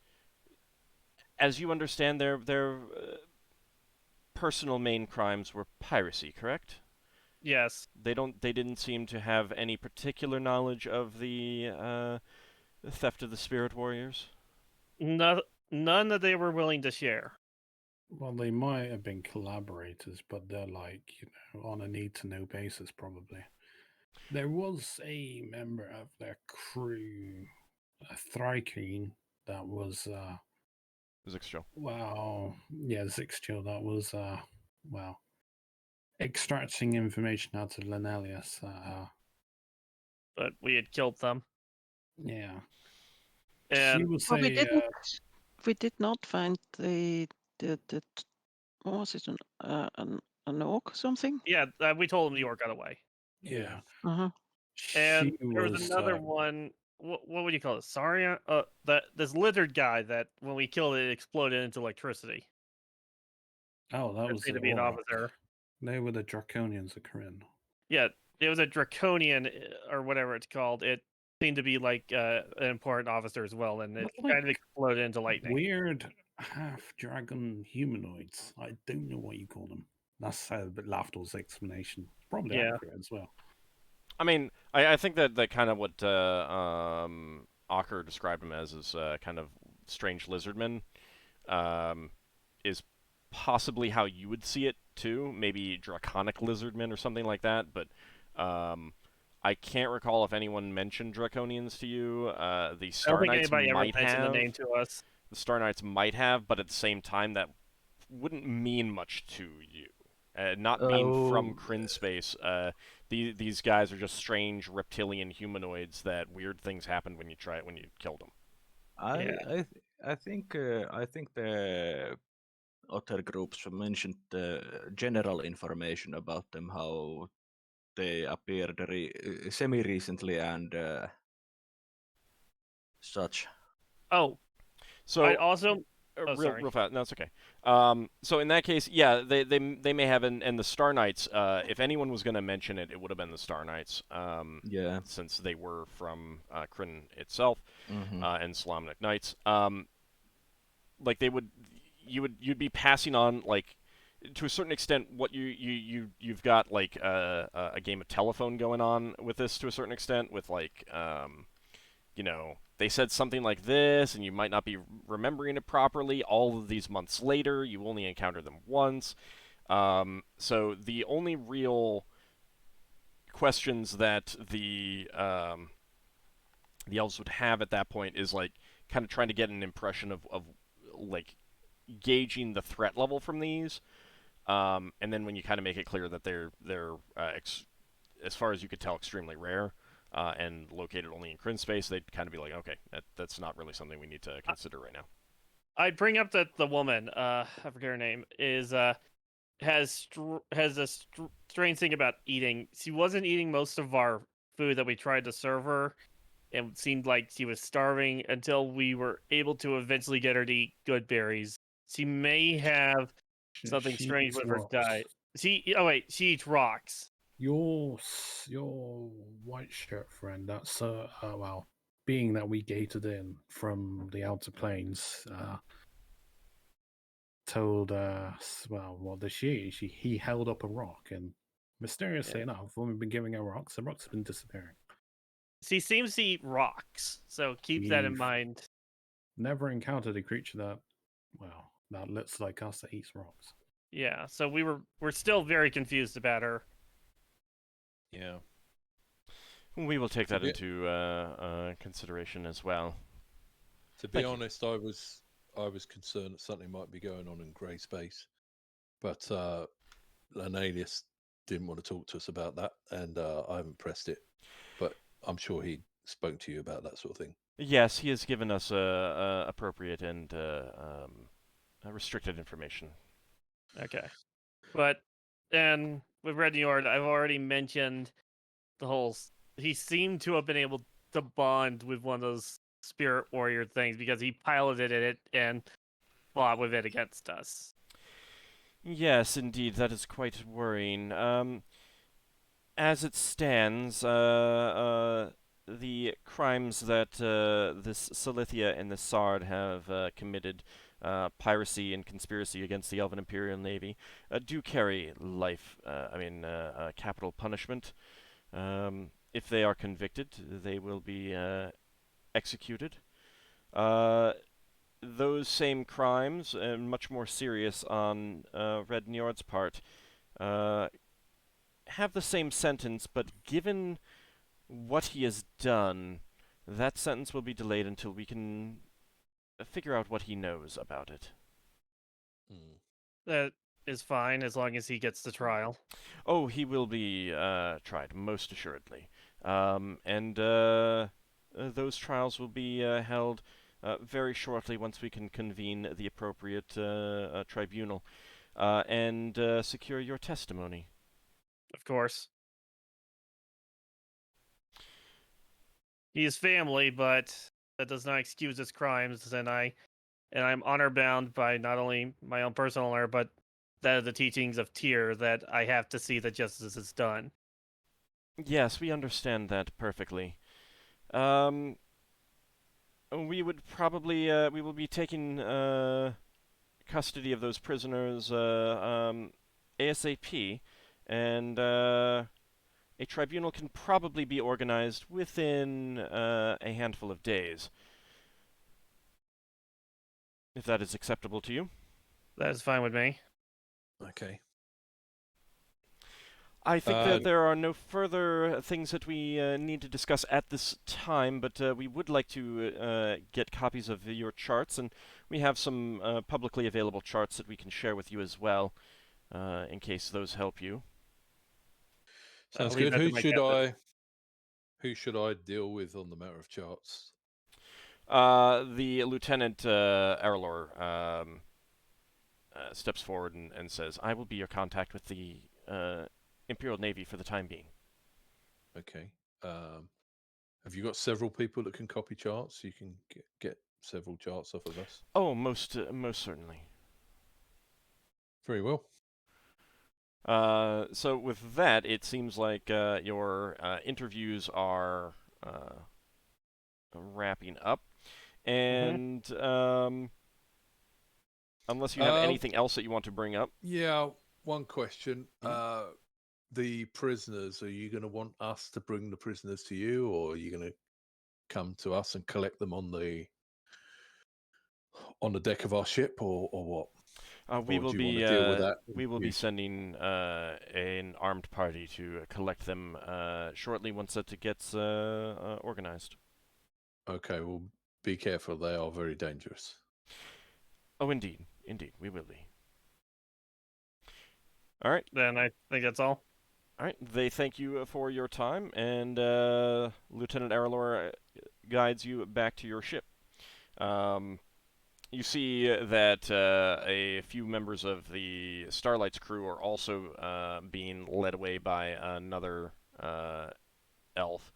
as you understand, their personal main crimes were piracy, correct? Yes. They didn't seem to have any particular knowledge of the theft of the spirit warriors. None that they were willing to share. Well, they might have been collaborators, but they're like, on a need-to-know basis, probably. There was a member of their crew, a Thrycreen, that was, Zixchel. Zixchel, that was, extracting information out of Lenelius. But we had killed them. Yeah. She And would Well, say, we did not find the what was it, an orc or something? yeah, we told them the orc got away. yeah. Uh-huh. And She there was another one. What would you call it? Saria? This lizard guy that when we killed it exploded into electricity. Oh, that There was seemed the to be an orc. officer. They were the Draconians of Corinne. Yeah, it was a draconian or whatever it's called. It seemed to be like an important officer as well, and it Looked like kind of exploded into lightning. Weird half-dragon humanoids. I don't know what you call them. That's Lafdul's explanation. Probably Yeah. accurate as well. I mean, I think that kind of what Ockar described him as is kind of strange lizardmen is possibly how you would see it too. Maybe draconic lizardmen or something like that. But I can't recall if anyone mentioned draconians to you. The I don't Star think Knights anybody ever might mentioned have. the name to us. The Star Knights might have, but at the same time, that wouldn't mean much to you not being from Oh. Kryn space. These guys are just strange reptilian humanoids that weird things happened when you killed them. I think the other groups mentioned the general information about them, how they appeared semi-recently and such. Oh, So I also. Oh, real sorry. real fast. No, it's okay. So in that case, yeah, they may have, and the Star Knights. If anyone was going to mention it, it would have been the Star Knights. Yeah. Since they were from Kryn itself, Mm-hmm. and Solamnic Knights. Like you'd be passing on, like, to a certain extent, what you've got, like a game of telephone going on with this, to a certain extent, with like they said something like this, and you might not be remembering it properly. All of these months later, you only encounter them once. So the only real questions that the elves would have at that point is, like, kind of trying to get an impression of like gauging the threat level from these. And then when you kind of make it clear that they're as far as you could tell, extremely rare, and located only in Kryn space, they'd kind of be like, okay, that's not really something we need to consider right now. I'd bring up that the woman, I forget her name, is has a strange thing about eating. She wasn't eating most of our food that we tried to serve her. It seemed like she was starving until we were able to eventually get her to eat good berries. She may have something She strange eats with her rocks. diet. She eats rocks. Your white shirt friend. That's well, being that we gated in from the outer planes, told us, well, what did he held up a rock, and mysteriously enough, when we've been giving her rocks, the rocks have been disappearing. She seems to eat rocks, so keep that in We've mind. Never encountered a creature that looks like us that eats rocks. Yeah, so we're still very confused about her. Yeah. We will take that be- into consideration as well. To be Thank you. honest, I was concerned that something might be going on in grey space, but Lanalius didn't want to talk to us about that, and I haven't pressed it. But I'm sure he spoke to you about that sort of thing. Yes, he has given us appropriate and restricted information. Okay. But, and with Red Yord, I've already mentioned the whole. He seemed to have been able to bond with one of those spirit warrior things because he piloted it and fought with it against us. Yes, indeed, that is quite worrying. As it stands, the crimes that this Silithia and the Sard have committed, piracy and conspiracy against the Elven Imperial Navy, do carry capital punishment. If they are convicted, they will be executed. Those same crimes, and much more serious on Red Njord's part, have the same sentence, but given what he has done, that sentence will be delayed until we can figure out what he knows about it. That is fine as long as he gets the trial. Oh, he will be tried, most assuredly. And those trials will be held very shortly once we can convene the appropriate tribunal and secure your testimony. Of course. He is family, but that does not excuse his crimes, and I'm honor bound by not only my own personal honor, but that of the teachings of Tyr, that I have to see that justice is done. Yes, we understand that perfectly. We would probably we will be taking custody of those prisoners ASAP, and a tribunal can probably be organized within a handful of days. If that is acceptable to you. That is fine with me. Okay. I think that there are no further things that we need to discuss at this time, but we would like to get copies of your charts, and we have some publicly available charts that we can share with you as well. in case those help you. Sounds leave good. that to my captain. Who should I deal with on the matter of charts? The Lieutenant Aralor steps forward and says, "I will be your contact with the Imperial Navy for the time being." Okay. Have you got several people that can copy charts? You can get several charts off of us. Oh, most certainly. Very well. So with that, it seems like your interviews are wrapping up, and unless you have anything else that you want to bring up. Yeah, one question. The prisoners, are you going to want us to bring the prisoners to you, or are you going to come to us and collect them on the deck of our ship, or what? We will be deal with that? we will be sending an armed party to collect them shortly once that gets organized. Okay, well, be careful. They are very dangerous. Oh, indeed, we will be. All right. Then I think that's all. All right. They thank you for your time, and Lieutenant Aralor guides you back to your ship. You see that a few members of the Starlight's crew are also being led away by another elf.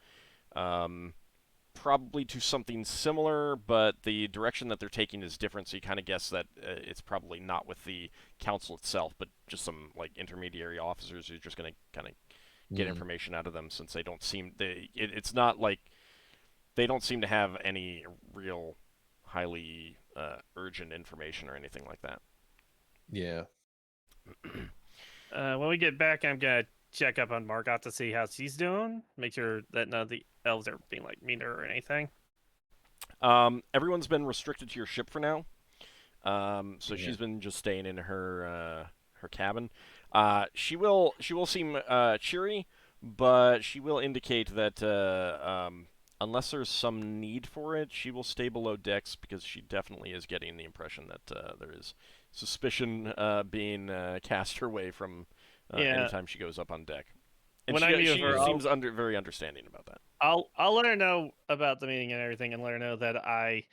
Probably to something similar, but the direction that they're taking is different, so you kind of guess that it's probably not with the council itself, but just some like intermediary officers who're just going to kind of get information out of them, since they don't seem... It's not like... They don't seem to have any real highly urgent information or anything like that. Yeah. When we get back, I'm going to check up on Margot to see how she's doing. Make sure that none of the elves are being like mean or anything. Everyone's been restricted to your ship for now, so she's been just staying in her cabin. She will seem cheery, but she will indicate that unless there's some need for it, she will stay below decks, because she definitely is getting the impression that there is suspicion being cast her way from anytime she goes up on deck. And when I meet she her, seems very understanding about that. I'll let her know about the meeting and everything, and let her know that I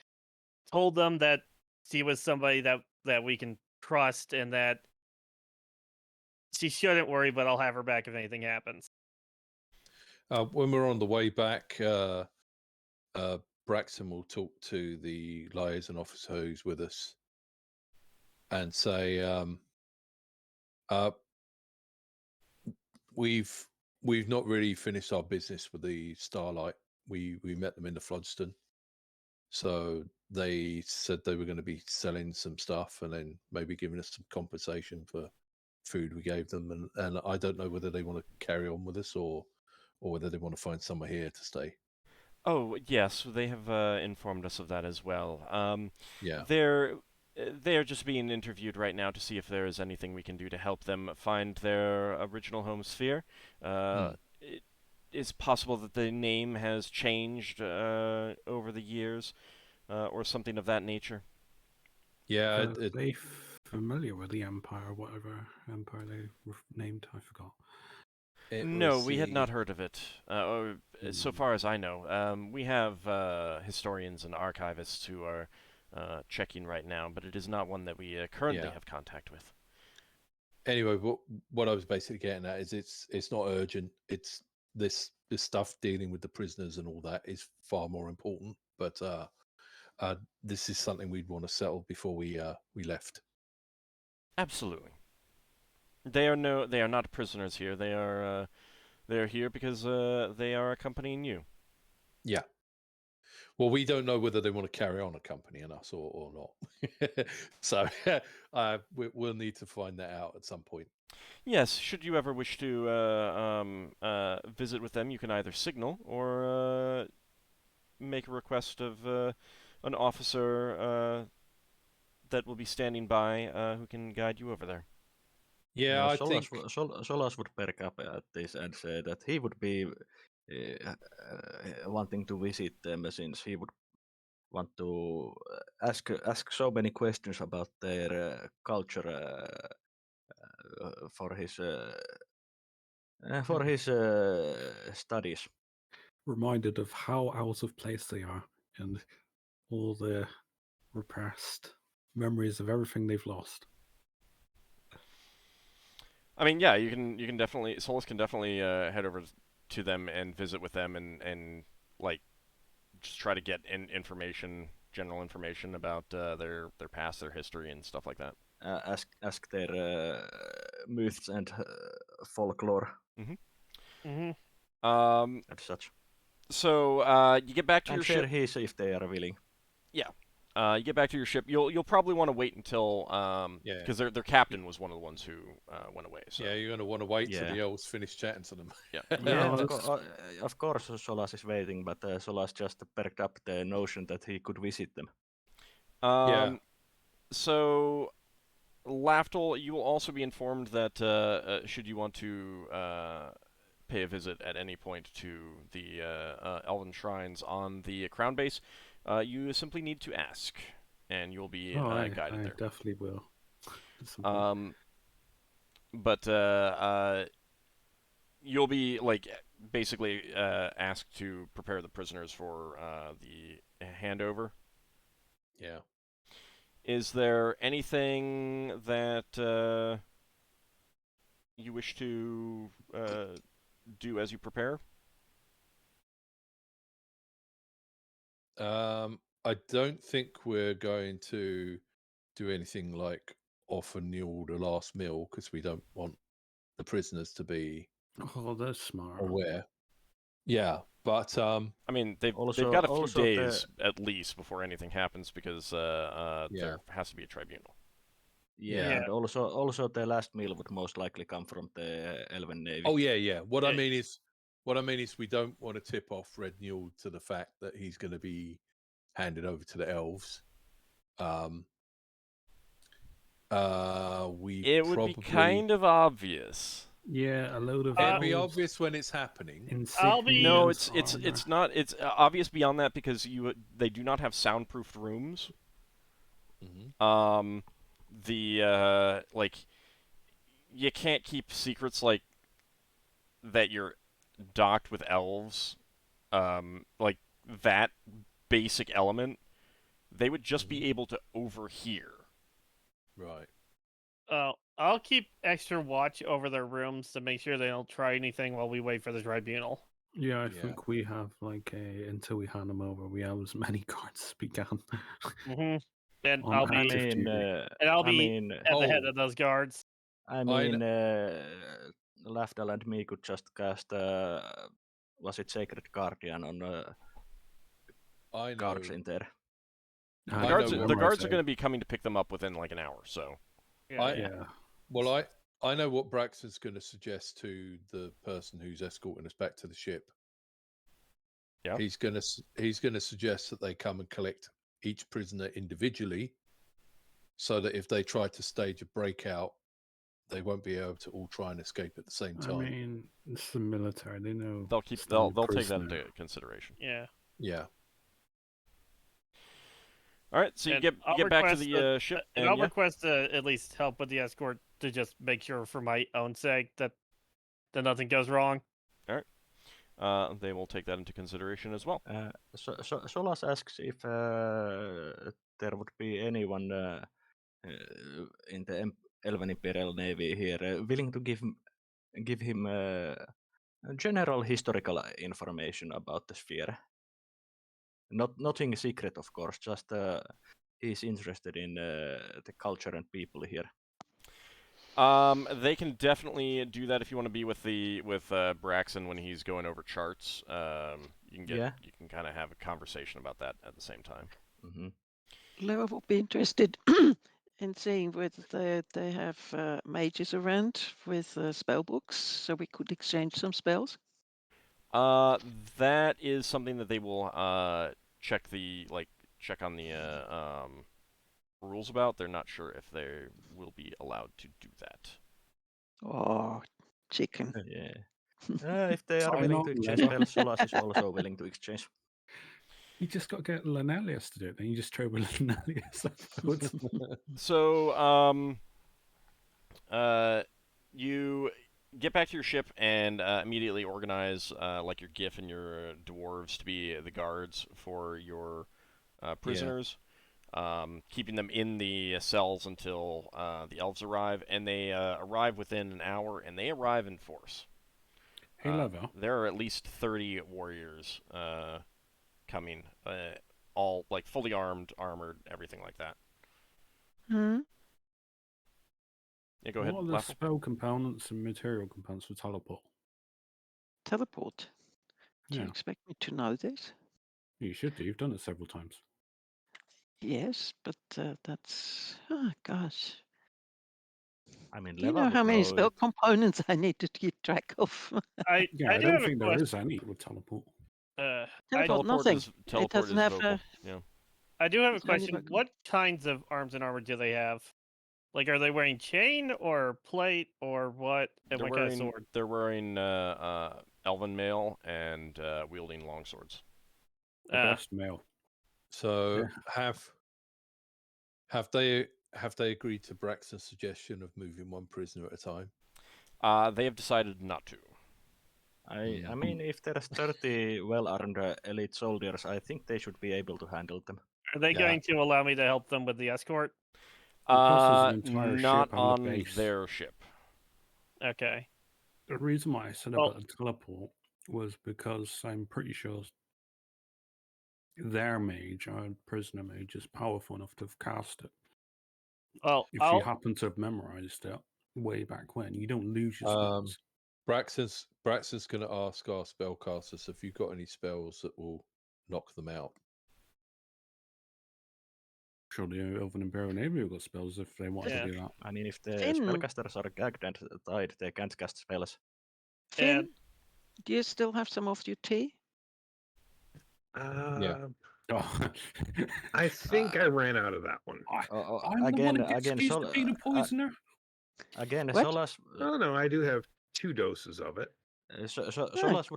told them that she was somebody that we can trust, and that she shouldn't worry, but I'll have her back if anything happens. When we're on the way back, Braxon will talk to the liaison officer who's with us and say, we've not really finished our business with the Starlight. We met them in the Floodstone, so they said they were going to be selling some stuff and then maybe giving us some compensation for food we gave them. And I don't know whether they want to carry on with us or whether they want to find somewhere here to stay. Oh, yes, they have informed us of that as well. Yeah. They're just being interviewed right now to see if there is anything we can do to help them find their original home sphere. It is possible that the name has changed over the years, or something of that nature. Yeah. Are they familiar with the Empire, whatever Empire they were named? I forgot. No, we had not heard of it. So far as I know, we have historians and archivists who are checking right now, but it is not one that we currently have contact with. Anyway, what I was basically getting at is it's not urgent. It's this stuff dealing with the prisoners and all that is far more important. But this is something we'd want to settle before we left. Absolutely. They are not prisoners here. They are here because they are accompanying you. Yeah. Well, we don't know whether they want to carry on accompanying us or not. So we'll need to find that out at some point. Yes, should you ever wish to visit with them, you can either signal or make a request of an officer that will be standing by who can guide you over there. Yeah, I Solas, think Solas would perk up at this and say that he would be wanting to visit them, since he would want to ask so many questions about their culture for his studies. Reminded of how out of place they are and all the repressed memories of everything they've lost. I mean, yeah, you can definitely Solas can definitely head over to them and visit with them and like just try to get general information about their past, their history, and stuff like that. Ask their myths and folklore Mm-hmm. and such. So you get back to And your share ship. his if they are willing. You get back to your ship. You'll probably want to wait until Yeah. because their captain was one of the ones who went away. So Yeah, you're going to want to wait till Yeah. the elves finish chatting to them. yeah. Yeah, No, of course Solas is waiting, but Solas just perked up the notion that he could visit them. Yeah. So Lafdul, you will also be informed that should you want to pay a visit at any point to the Elven shrines on the Crown Base, you simply need to ask, and you'll be I guided there. definitely will. But you'll be basically asked to prepare the prisoners for the handover. Yeah. Is there anything that you wish to do as you prepare? I don't think we're going to do anything like offer Newell the last meal because we don't want the prisoners to be Oh, that's smart. aware. Yeah, but I mean, they've got a few days at least before anything happens because there has to be a tribunal. Yeah, and also the last meal would most likely come from the Elven Navy. Oh yeah. What I mean is we don't want to tip off Red Newell to the fact that he's going to be handed over to the elves. It would be kind of obvious. Yeah, a load of. It'd be obvious when it's happening. No, it's not. It's obvious beyond that because they do not have soundproofed rooms. Mm-hmm. You can't keep secrets like that. You're docked with elves, like that basic element. They would just be able to overhear. Right. I'll keep extra watch over their rooms to make sure they don't try anything while we wait for the tribunal. Yeah, I think we have until we hand them over, we have as many cards as we can. Mm-hmm. And On I'll be active at duty. the head of those guards. I mean, Lafdul and me could just cast was it Sacred Guardian on guards in there. The guards are going to be coming to pick them up within like an hour, so. Well, I know what Braxon's going to suggest to the person who's escorting us back to the ship. Yeah. He's going to suggest that they come and collect each prisoner individually, so that if they try to stage a breakout, they won't be able to all try and escape at the same time. I mean, it's the military; they know. They'll take that into consideration. Yeah. Yeah. All right, so you get back to the ship, and I'll request at least help with the escort to just make sure, for my own sake, that nothing goes wrong. All right, they will take that into consideration as well. Solas asks if there would be anyone in the Elven Imperial Navy here willing to give him general historical information about the sphere. Nothing secret, of course. Just he's interested in the culture and people here. They can definitely do that if you want to be with Braxon when he's going over charts. You can kind of have a conversation about that at the same time. Mm-hmm. Leva would be interested in seeing whether they have mages around with spell books, so we could exchange some spells. That is something that they will check on the rules about. They're not sure if they will be allowed to do that. Oh, chicken. Yeah. If they are willing to exchange spells, Solas is also willing to exchange. You just got to get Lenelius to do it. Then you just trade with Lenelius. So, you get back to your ship and immediately organize like your GIF and your dwarves to be the guards for your prisoners, keeping them in the cells until the elves arrive, and they arrive within an hour, and they arrive in force. Hey, Levo. There are at least 30 warriors coming, all like fully armed, armored, everything like that. Hmm? Yeah, go ahead. What are the Lafdul. spell components and material components for teleport? Teleport. Do you Yeah, expect me to know this? you should do. You've done it several times. Yes, but that's... Oh, gosh. I mean, Do you Leva know would how many know spell it. components I need to keep track of? Yeah, I do don't have a think there question. is any with teleport. Teleport, nothing. It Teleport doesn't is have vocal. Yeah. I do have a It's only question. vocal. What kinds of arms and armor do they have? Like, are they wearing chain or plate or what? And what kind of sword? They're wearing elven mail and wielding longswords. The best male. So Yeah. have they agreed to Braxon's suggestion of moving one prisoner at a time? They have decided not to. I mean, if there's 30 well-armed elite soldiers, I think they should be able to handle them. Are they going to allow me to help them with the escort? Plus there's an entire Not ship and on the base. their ship. Okay. The reason why I said Well- about the teleport was because I'm pretty sure their mage, our prisoner mage, is powerful enough to have cast it. Well, If you happen to have memorized it way back when, you don't lose your spells. Braxon's going to ask our spellcasters if you've got any spells that will knock them out. Sure, the Elven Imperial Navy have got spells if they want to do that. I mean, if the Finn. spellcasters are gagged and tied, they can't cast spells. Finn, And- do you still have some of your tea? Yeah. Oh. I think I ran out of that one. I'm Again, the one who gets accused of being a poisoner. Again, What? Solas. Oh no, I do have 2 doses of it. Solas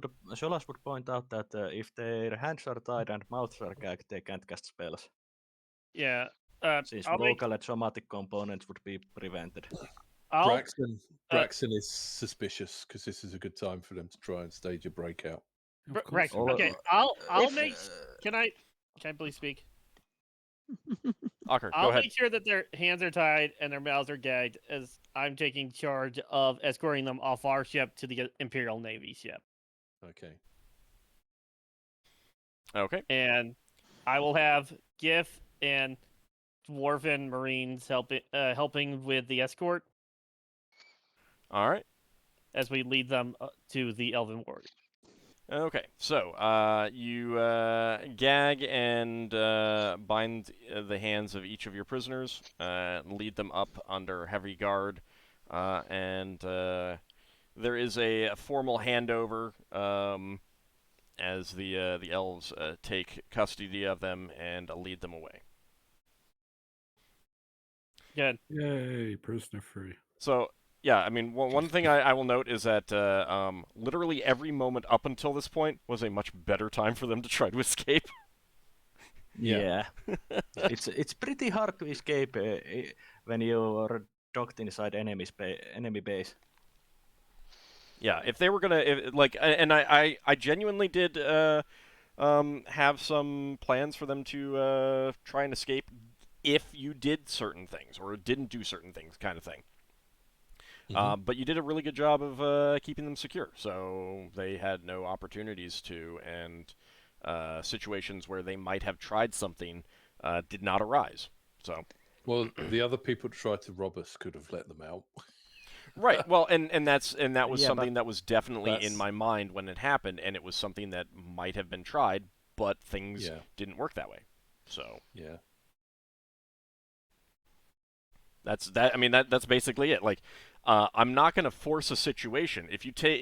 would point out that if their hands are tied and mouths are gagged, they can't cast spells. Yeah. Since I'll make- vocal and somatic components would be prevented. Braxon is suspicious because this is a good time for them to try and stage a breakout. Of course. Right. All- Okay. I'll if- make. Can I please speak? Ockar, go I'll ahead. make sure that their hands are tied and their mouths are gagged, as I'm taking charge of escorting them off our ship to the Imperial Navy ship. Okay. Okay. And I will have Gif and Dwarven Marines helping with the escort All right. as we lead them to the Elven Warrior. Okay, so you gag and bind the hands of each of your prisoners, lead them up under heavy guard, and there is a formal handover as the elves take custody of them and lead them away. Good. Yay, prisoner free. So, yeah, I mean, one thing I will note is that literally every moment up until this point was a much better time for them to try to escape. Yeah. It's pretty hard to escape when you're docked inside enemy base. Yeah, if they were gonna I genuinely did have some plans for them to try and escape if you did certain things or didn't do certain things, kind of thing. But you did a really good job of keeping them secure, so they had no opportunities to, and situations where they might have tried something did not arise. So, well, the other people who tried to rob us could have let them out. Right. Well, and that was Yeah, something that was definitely in that's- my mind when it happened, and it was something that might have been tried, but things didn't work that way. So Yeah. that's that. I mean, that's basically it. Like, I'm not going to force a situation. If you take,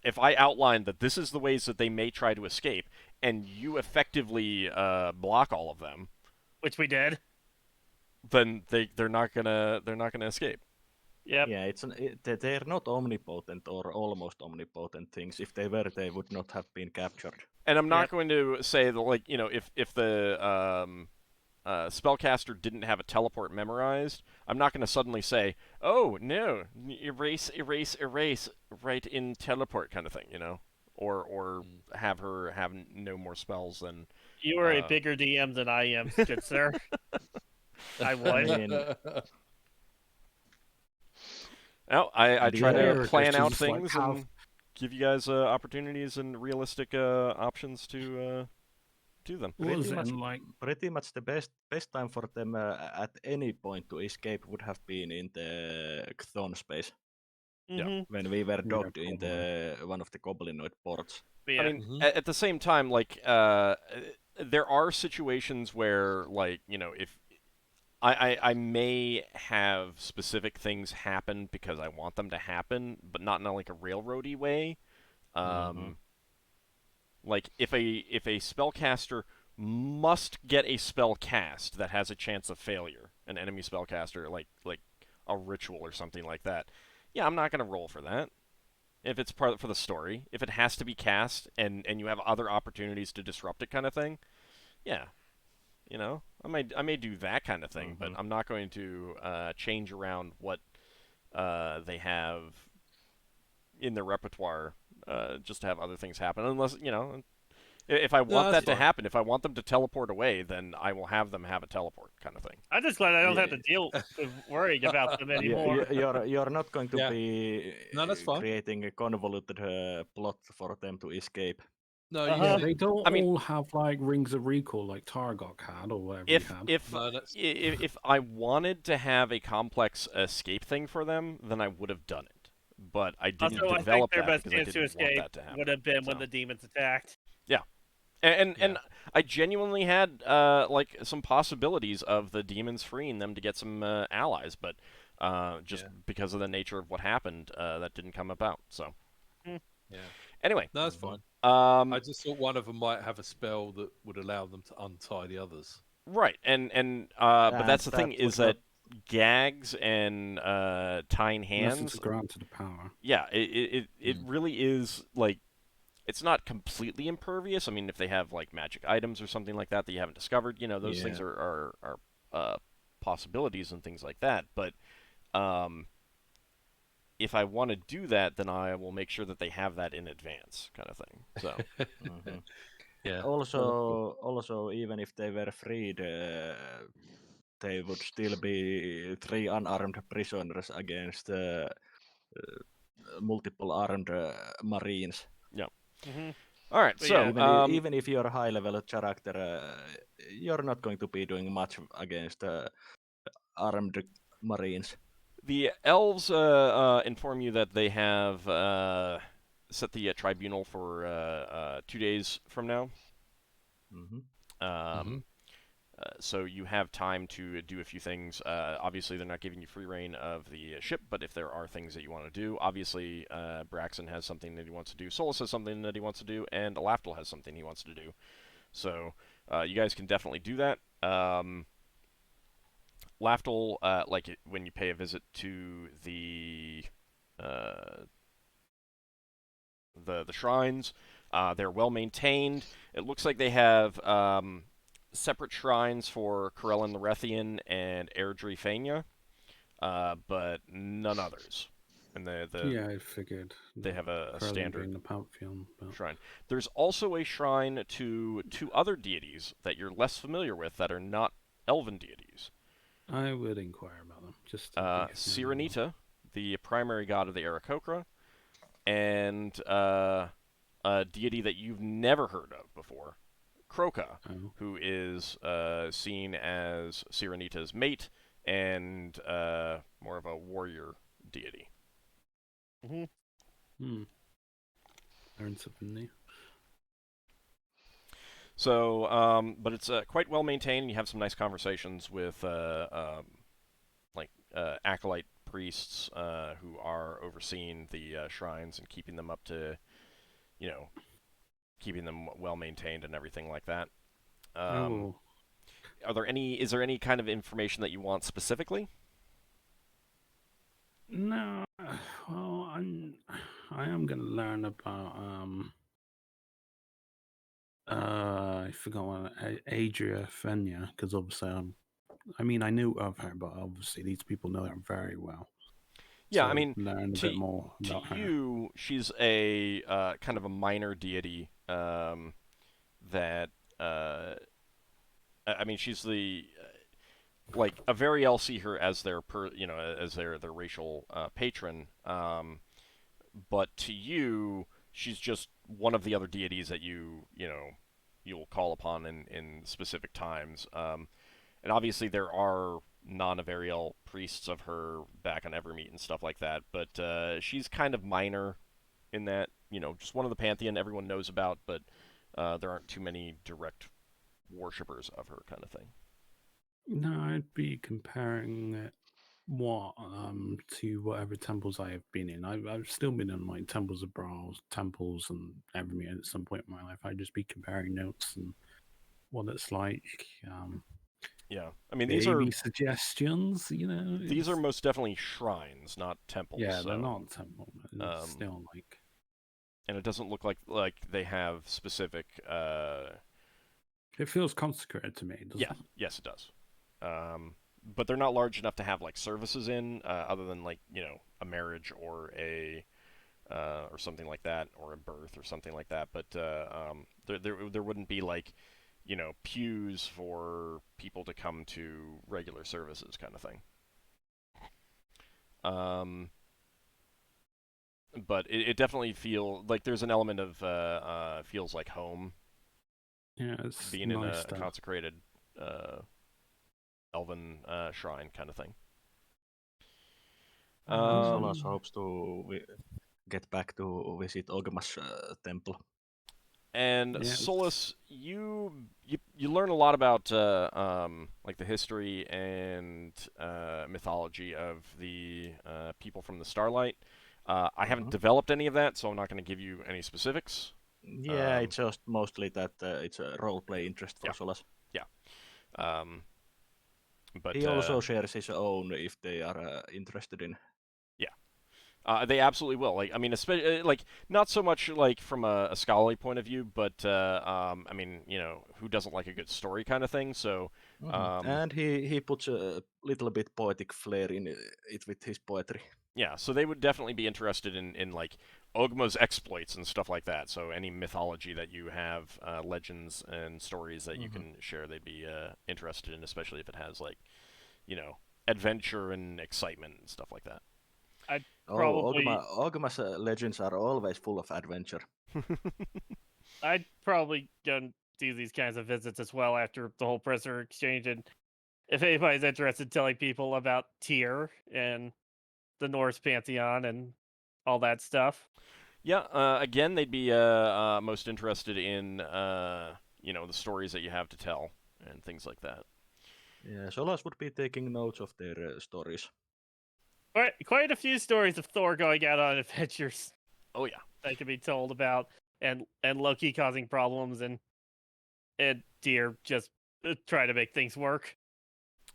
if I outline that this is the ways that they may try to escape, and you effectively block all of them, Which we did. then they're not gonna escape. Yep. Yeah, they're not omnipotent or almost omnipotent things. If they were, they would not have been captured. And I'm not going to say that, like, if the spellcaster didn't have a teleport memorized, I'm not going to suddenly say, "Oh no, erase, erase, erase," right in teleport kind of thing, you know, or have her have no more spells than. You are a bigger DM than I am, good sir. I was. No, I try Yeah, to it's plan out just like things have- and give you guys opportunities and realistic options to do them. Was it like Pretty much the best time for them at any point to escape would have been in the Chthon space. Mhm. When we were Yeah, docked in probably. the one of the goblinoid ports. But I yeah. mean, at the same time, like, there are situations where, like, you know, if I may have specific things happen because I want them to happen, but not in like a railroady way. Like if a spellcaster must get a spell cast that has a chance of failure, an enemy spellcaster like a ritual or something like that. Yeah, I'm not gonna roll for that. If it's part for the story, if it has to be cast and you have other opportunities to disrupt it, kind of thing. Yeah, you know, I may do that kind of thing, but I'm not going to change around what they have in their repertoire just to have other things happen. Unless, you know, if I want that to happen, if I want them to teleport away, then I will have them have a teleport kind of thing. I'm just glad I don't have to deal with worrying about them anymore. You're not going to be that's fine. creating a convoluted plot for them to escape. No, Yeah, they don't I mean- all have like rings of recall like Targok had or whatever If he had. if I wanted to have a complex escape thing for them, then I would have done it. But I didn't Also, I develop think their that best because I chance to didn't want escape that to happen. would have been when So. the demons attacked. Yeah. And I genuinely had like some possibilities of the demons freeing them to get some allies, but just because of the nature of what happened, that didn't come about. So anyway, no, that's fine. I just thought one of them might have a spell that would allow them to untie the others. right, but that's the thing is that gags and tying Unless hands. it's granted a power. Yeah, it really is like. It's not completely impervious. I mean, if they have like magic items or something like that that you haven't discovered, you know, those things are possibilities and things like that. But if I want to do that, then I will make sure that they have that in advance, kind of thing. So Yeah. Also, even if they were freed, they would still be 3 unarmed prisoners against multiple armed marines. yeah. Mm-hmm. All right. But So yeah. Even if you're a high-level character, you're not going to be doing much against armed marines. the elves inform you that they have set the tribunal for 2 days from now. So you have time to do a few things. Obviously, they're not giving you free reign of the ship, but if there are things that you want to do, obviously Braxon has something that he wants to do, Solas has something that he wants to do, and Lafdul has something he wants to do. So you guys can definitely do that. Lafdul, like when you pay a visit to the shrines, they're well maintained. It looks like they have separate shrines for Corellin the Rethian and Airdrie Fania, but none others. And Yeah, I figured. they have a Corellin standard being the pantheon, but... shrine. There's also a shrine to 2 other deities that you're less familiar with that are not elven deities. I would inquire about them. Just to be familiar with them. Sirenita, the primary god of the Aarakocra, and a deity that you've never heard of before, Kroka, who is seen as Sirenita's mate and more of a warrior deity. Learn something new. So, but it's quite well maintained. You have some nice conversations with acolyte priests who are overseeing the shrines and keeping them up to, you know, keeping them well maintained and everything like that. Is there any kind of information that you want specifically? No, well, I am gonna learn about I forgot Adria Fenya, because obviously I knew of her, but obviously these people know her very well. Yeah, So I mean, learn a bit more to about her. you, she's a kind of a minor deity that I mean, she's the like a Variel see her as their as their racial patron, but to you, she's just one of the other deities that you'll call upon in specific times. And obviously there are non-Avariel priests of her back on Evermeet and stuff like that, but she's kind of minor in that, just one of the pantheon everyone knows about, but there aren't too many direct worshippers of her kind of thing. No, I'd be comparing it to whatever temples I have been in. I've still been in like temples of Brawl, temples, and Evermeet at some point in my life. I'd just be comparing notes and what it's like. Yeah, I mean maybe suggestions. These are most definitely shrines, not temples. Yeah, so, they're not temples. It's still like. And it doesn't look like they have specific. It feels consecrated to me. Doesn't it? Yes, it does. But they're not large enough to have like services in, other than like a marriage or a or something like that, or a birth or something like that. But there wouldn't be like pews for people to come to regular services kind of thing. But it definitely feels like there's an element of feels like home. Yeah, it's being nice in a consecrated elven shrine kind of thing. Solas hopes to get back to visit Ogma's temple. And Yes. Solas, you learn a lot about like the history and mythology of the people from the Starlight. I haven't developed any of that, so I'm not going to give you any specifics. Yeah, it's just mostly that it's a roleplay interest for Solas. Yeah. But he also shares his own if they are interested in. They absolutely will. Like, I mean, especially like not so much like from a scholarly point of view, but I mean, who doesn't like a good story kind of thing? So, and he puts a little bit poetic flair in it with his poetry. Yeah, so they would definitely be interested in like Ogma's exploits and stuff like that. So any mythology that you have, legends and stories that you can share, they'd be interested in, especially if it has like, adventure and excitement and stuff like that. I'd probably Ogma's legends are always full of adventure. I'd probably go and do these kinds of visits as well after the whole prisoner exchange, and if anybody's interested in telling people about Tyr and the Norse pantheon and all that stuff. Yeah, again, they'd be most interested in the stories that you have to tell and things like that. Yeah, Solas would be taking notes of their stories. Quite a few stories of Thor going out on adventures. Oh yeah, that can be told about, and Loki causing problems, and Tyr just trying to make things work.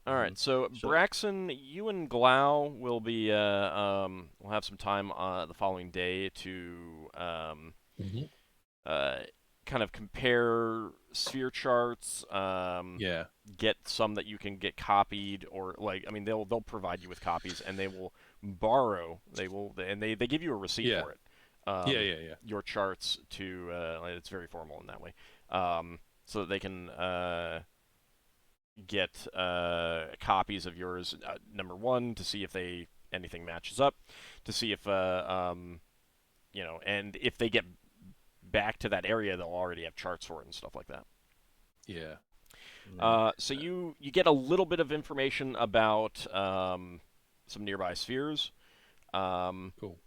All right, so Braxon, you and Glau will be we'll have some time the following day to kind of compare sphere charts. Get some that you can get copied, or like I mean they'll provide you with copies, and they will borrow. They give you a receipt for it. Your charts to it's very formal in that way, so that they can get copies of yours. Number one, to see if anything matches up, to see if and if they get back to that area, they'll already have charts for it and stuff like that. Yeah. So you get a little bit of information about some nearby spheres. Cool.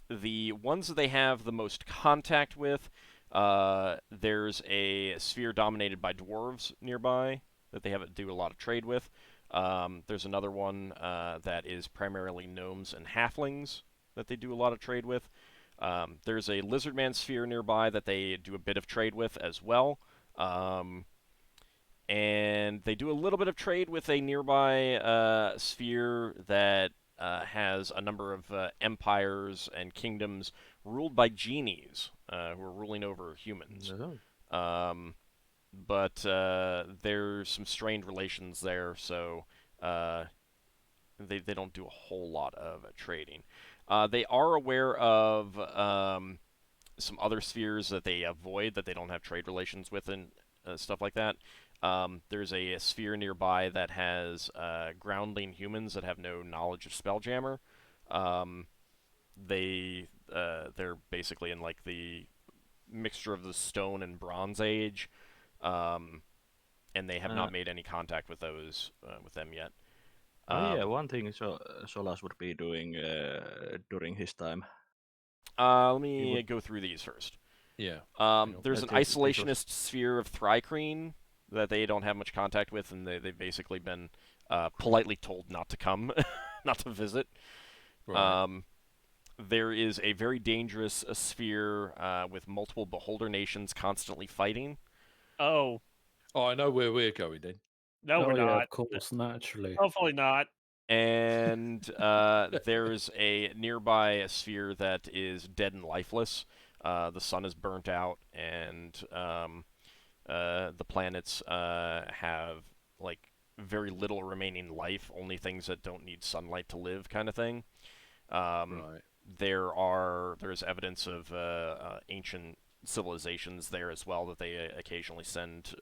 The ones that they have the most contact with, there's a sphere dominated by dwarves nearby that they do a lot of trade with. There's another one that is primarily gnomes and halflings that they do a lot of trade with. There's a lizardman sphere nearby that they do a bit of trade with as well. And they do a little bit of trade with a nearby sphere that has a number of empires and kingdoms ruled by genies who are ruling over humans. but there's some strained relations there, so they don't do a whole lot of trading. They are aware of some other spheres that they avoid, that they don't have trade relations with, and stuff like that. There's a sphere nearby that has groundling humans that have no knowledge of Spelljammer. They're basically in like the mixture of the Stone and Bronze Age, and they have not made any contact with those with them yet. Yeah, one thing Solas would be doing during his time. Let me go through these first. Yeah. There's an isolationist sphere of Thrycreen that they don't have much contact with, and they've basically been politely told not to come, not to visit. Right. There is a very dangerous sphere with multiple beholder nations constantly fighting. Oh, I know where we're going then. no, we're yeah, not. of course, naturally. Hopefully not. And there's a nearby sphere that is dead and lifeless. The sun is burnt out, and the planets have like very little remaining life. Only things that don't need sunlight to live, kind of thing. Right. There's evidence of ancient civilizations there as well that they occasionally send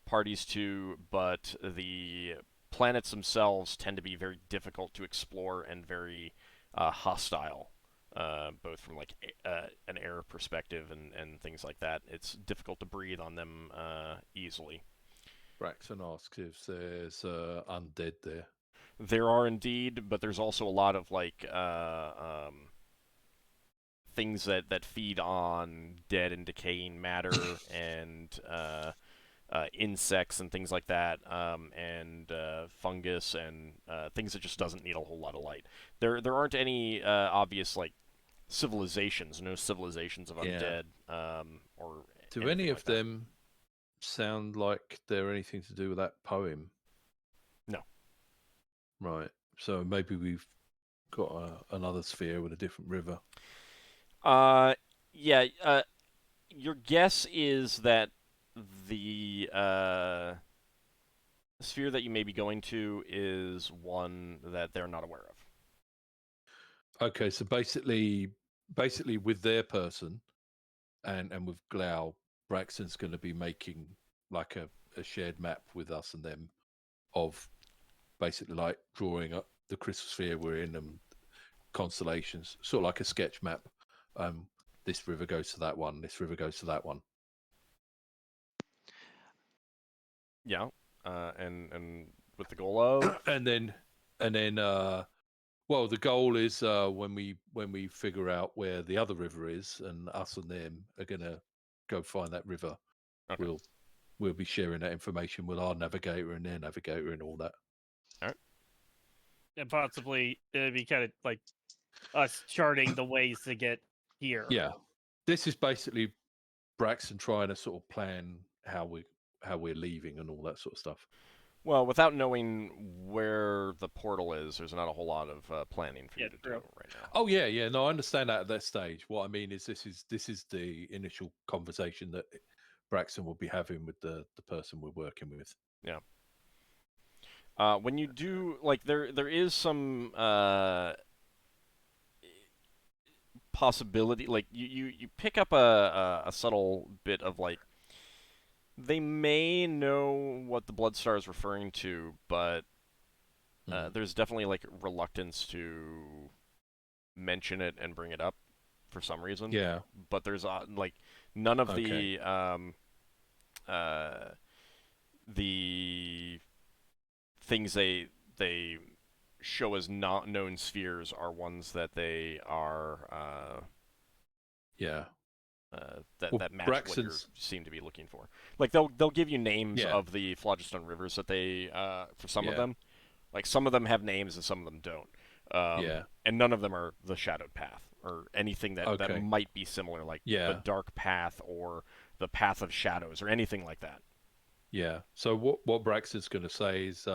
parties to, but the planets themselves tend to be very difficult to explore and very hostile, both from like an air perspective and things like that. It's difficult to breathe on them easily. Braxon asks if there's undead there. There are indeed, but there's also a lot of like things that feed on dead and decaying matter and insects and things like that, and fungus and things that just doesn't need a whole lot of light. There aren't any obvious like civilizations, no civilizations of undead, or do any like of them sound like they're anything to do with that poem? No. Right. So maybe we've got another sphere with a different river. Yeah. Your guess is that the sphere that you may be going to is one that they're not aware of. Okay, so basically with their person and with Glau, Braxton's going to be making like a shared map with us and them of basically like drawing up the crystal sphere we're in and constellations, sort of like a sketch map. This river goes to that one, this river goes to that one. Yeah, and with the goal of and then well, the goal is when we figure out where the other river is, and us and them are gonna go find that river. Okay. We'll be sharing that information with our navigator and their navigator and all that. All right. And possibly it'd be kind of like us charting the ways to get here. Yeah, this is basically Braxton trying to sort of plan how we're leaving and all that sort of stuff. Well, without knowing where the portal is, there's not a whole lot of planning for you to do right now. Oh yeah. No, I understand that at that stage. What I mean is this is the initial conversation that Braxton will be having with the person we're working with. Yeah. When you do, like, there is some possibility, like, you pick up a subtle bit of, like, they may know what the Bloodstar is referring to, but there's definitely, like, reluctance to mention it and bring it up for some reason. Yeah. But there's, like, none of the things they show as not known spheres are ones that they are that match what you seem to be looking for. Like they'll give you names of the Phlogiston rivers that they for some of them. Like some of them have names and some of them don't. And none of them are the Shadowed Path or anything that might be similar, like the Dark Path or the Path of Shadows or anything like that. Yeah. So what Braxton's going to say is,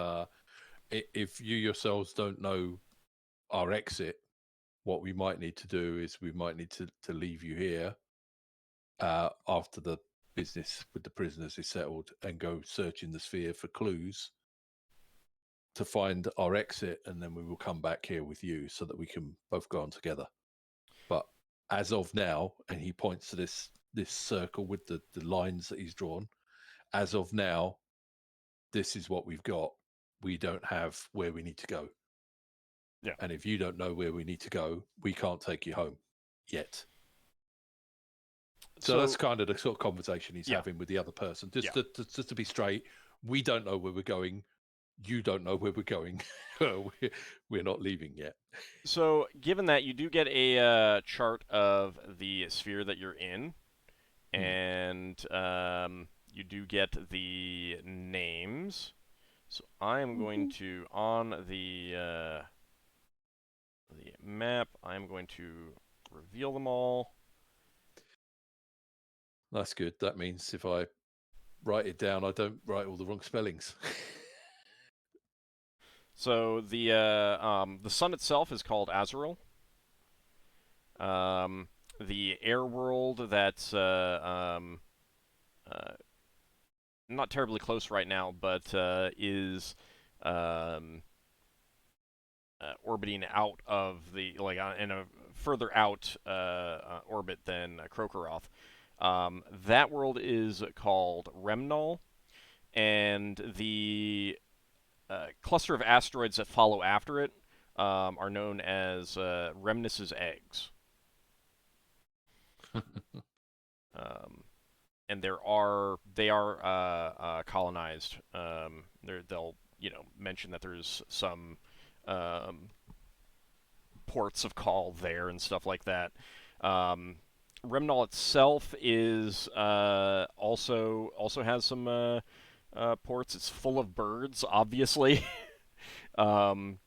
if you yourselves don't know our exit, what we might need to do is we might need to leave you here after the business with the prisoners is settled and go searching the sphere for clues to find our exit, and then we will come back here with you so that we can both go on together. But as of now, and he points to this circle with the lines that he's drawn, as of now, this is what we've got. We don't have where we need to go. Yeah. And if you don't know where we need to go, we can't take you home yet. So that's kind of the sort of conversation he's having with the other person. Just to be straight, we don't know where we're going. You don't know where we're going. We're not leaving yet. So, given that, you do get a chart of the sphere that you're in, and you do get the names. So I am going to, on the map, I'm going to reveal them all. That's good. That means if I write it down, I don't write all the wrong spellings. So the sun itself is called Azrael. The air world that's not terribly close right now, but is orbiting out of the in a further out orbit than Krokaroth. That world is called Remnal, and the cluster of asteroids that follow after it are known as Remnis's eggs. And they are colonized. They'll mention that there's some ports of call there and stuff like that. Remnal itself is also has some ports. It's full of birds, obviously. There's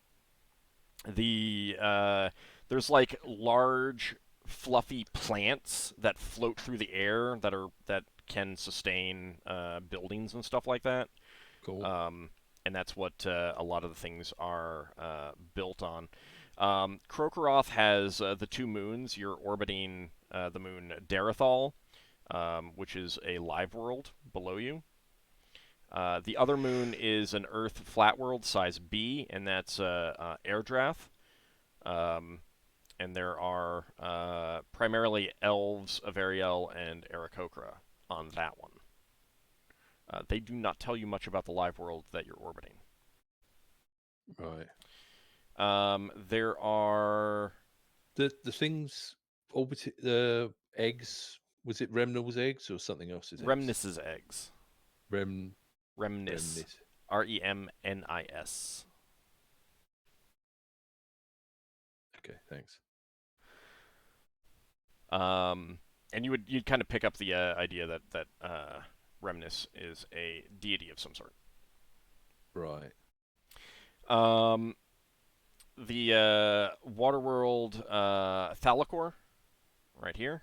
like large fluffy plants that float through the air that can sustain buildings and stuff like that. Cool. And that's what a lot of the things are built on. Krokaroth has the two moons. You're orbiting the moon Darethal, which is a live world below you. The other moon is an Earth flat world size B, and that's Airdrath. And there are primarily elves, Averiel, and Aarakocra on that one. They do not tell you much about the live world that you're orbiting. Right. There are the things orbiting the eggs. Was it Remnal's eggs or something else's eggs? Remnis's eggs. Remnis. Remnis. Okay, thanks. And you'd kind of pick up the idea that Remnis is a deity of some sort. Right. The water world Thalakor, right here.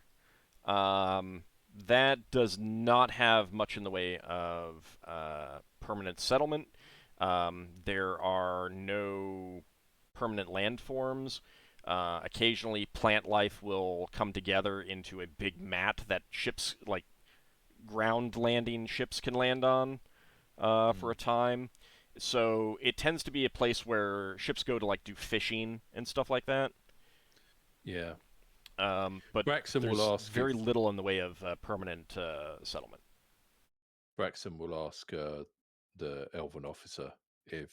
That does not have much in the way of permanent settlement. There are no permanent landforms. Occasionally, plant life will come together into a big mat that ships, like ground landing ships, can land on for a time. So it tends to be a place where ships go to like do fishing and stuff like that. Yeah. But Braxon there's will ask very little in the way of permanent settlement. Braxon will ask the elven officer if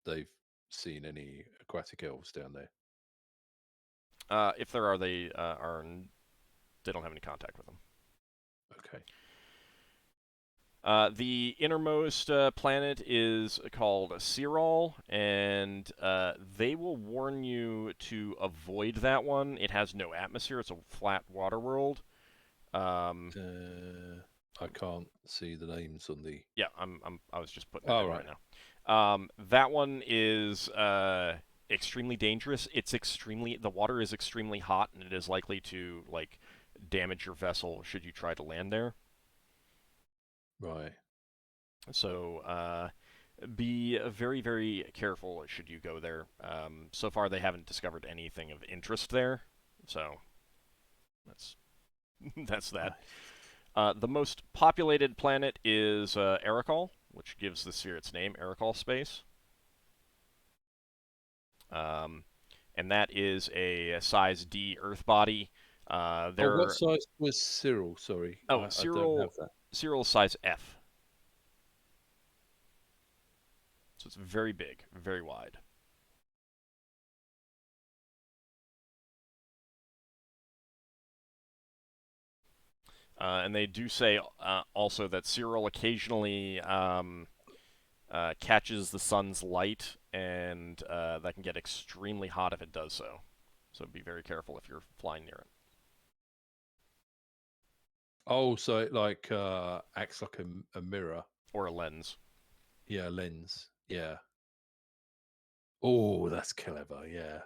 they've seen any aquatic elves down there. If there are, they don't have any contact with them. Okay. The innermost planet is called Sirol, and they will warn you to avoid that one. It has no atmosphere. It's a flat water world. I can't see the names on the. Yeah, I was just putting it in right now. That one is extremely dangerous. The water is extremely hot, and it is likely to like damage your vessel should you try to land there. Right. So be very, very careful should you go there. So far, they haven't discovered anything of interest there. So that's that. The most populated planet is Arikal, which gives the sphere its name, Arikal Space. And that is a size D Earth body. What size was Cyril? Sorry, I don't have that. Cyril's size F. So it's very big, very wide. And they do say also that Cyril occasionally catches the sun's light, and that can get extremely hot if it does so. So be very careful if you're flying near it. Oh, so it like acts like a mirror or a lens. Yeah, lens. Yeah. Oh, that's clever. Yeah.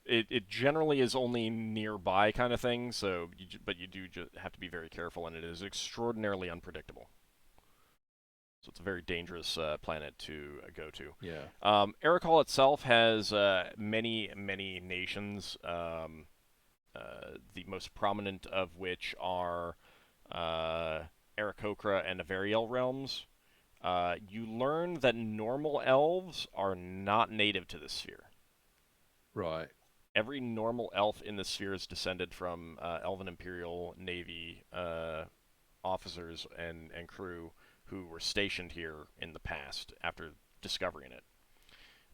It generally is only nearby kind of thing, so but you do just have to be very careful, and it is extraordinarily unpredictable. So it's a very dangerous planet to go to. Yeah. Arikal itself has many nations. The most prominent of which are Aarakocra and Avariel realms. You learn that normal elves are not native to this sphere. Right. Every normal elf in the sphere is descended from Elven Imperial Navy officers and crew who were stationed here in the past after discovering it.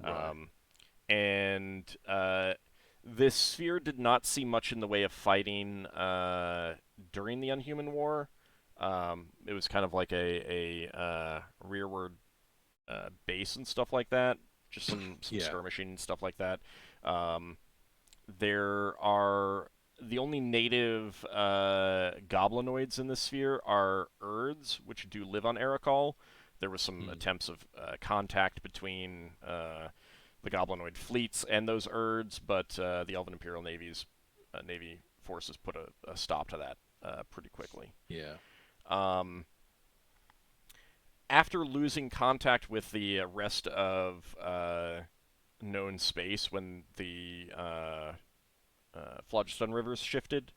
Right. And this sphere did not see much in the way of fighting during the Unhuman War. It was kind of like a rearward base and stuff like that. Just some skirmishing and stuff like that. There are the only native goblinoids in this sphere are Urds, which do live on Arikal. There was some attempts of contact between the goblinoid fleets and those Urds, but the Elven Imperial Navy forces put a stop to that pretty quickly. Yeah. After losing contact with the rest of known space when the Phlogiston rivers shifted,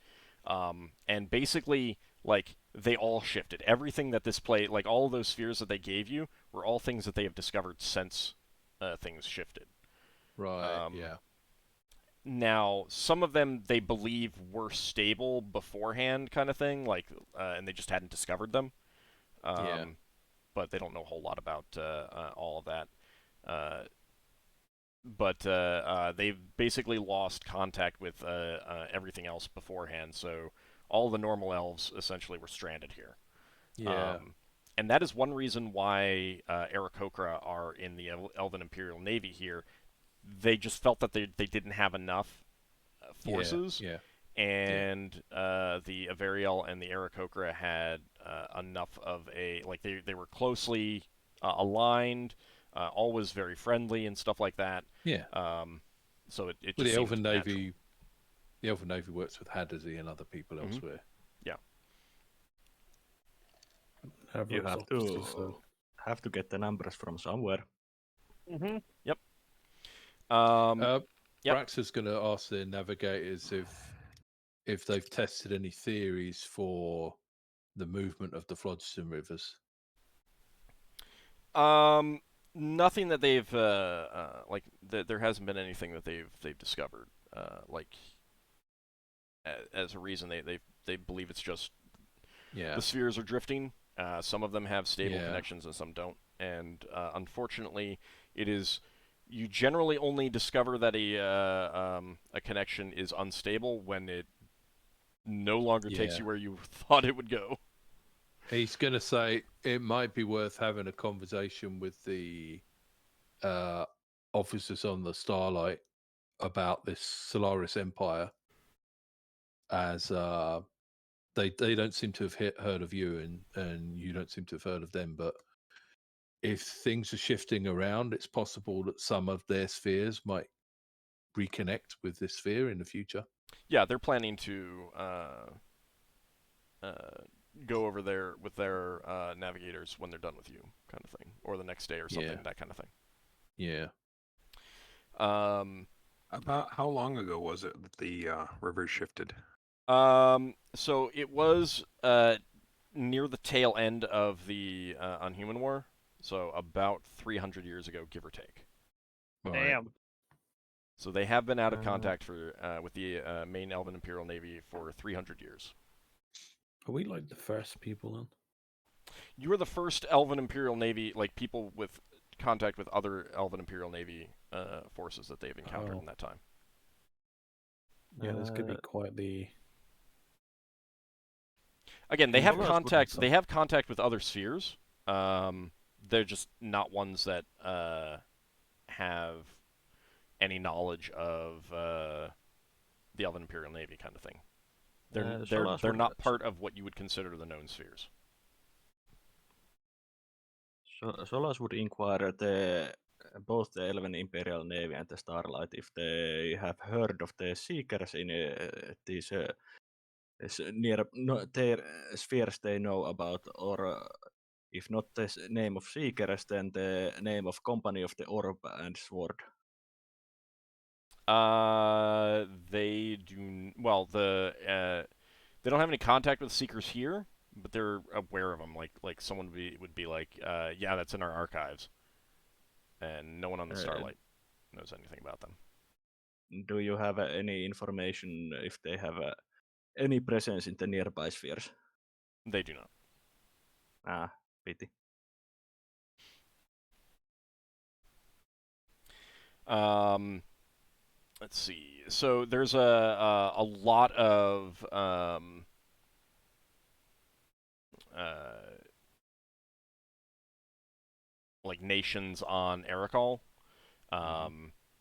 and basically, like, they all shifted. Everything that this like all of those spheres that they gave you were all things that they have discovered since things shifted. Right, yeah. Now, some of them they believe were stable beforehand, kind of thing, like, and they just hadn't discovered them. Yeah. But they don't know a whole lot about all of that. But they've basically lost contact with everything else beforehand, so all the normal elves essentially were stranded here. Yeah. And that is one reason why Aarakocra are in the Elven Imperial Navy here. They just felt that they didn't have enough forces. Yeah. And the Avariel and the Aarakocra had enough of a, like, they were closely aligned, always very friendly and stuff like that. Yeah. So it just the Elven natural. Navy, the Elven Navy works with Haddersy and other people elsewhere. Yeah. You have to get the numbers from somewhere. Mm-hmm. Yep. Braxon's going to ask their navigators if they've tested any theories for the movement of the Phlogiston rivers. Nothing that they've like. There hasn't been anything that they've discovered like as a reason. They believe it's just the spheres are drifting. Some of them have stable connections and some don't. And unfortunately, it is. You generally only discover that a connection is unstable when it no longer takes you where you thought it would go. He's going to say it might be worth having a conversation with the officers on the Starlight about this Solaris Empire, as they don't seem to have heard of you, and you don't seem to have heard of them. But if things are shifting around, it's possible that some of their spheres might reconnect with this sphere in the future. Yeah, they're planning to go over there with their navigators when they're done with you, kind of thing, or the next day or something, that kind of thing. Yeah. About how long ago was it that the river shifted? So it was near the tail end of the Unhuman War, so about 300 years ago, give or take. Right. Damn. So they have been out of contact with the main Elven Imperial Navy for 300 years. Are we like the first people then? You were the first Elven Imperial Navy, like people with contact with other Elven Imperial Navy forces that they've encountered in that time. Yeah, this could be quite the. Again, they have Solas would contact. be They have contact with other spheres. They're just not ones that have any knowledge of the Elven Imperial Navy, kind of thing. They're not part of what you would consider the known spheres. Solas would inquire both the Elven Imperial Navy and the Starlight if they have heard of the Seekers in these near their spheres they know about, or if not the name of Seekers, then the name of Company of the Orb and Sword. They do well. They don't have any contact with Seekers here, but they're aware of them. Like someone would be like, yeah, that's in our archives, and no one on the Starlight knows anything about them. Do you have any information if they have any presence in the nearby spheres? They do not. Ah, pity. Let's see. So there's a lot of like nations on Erekal.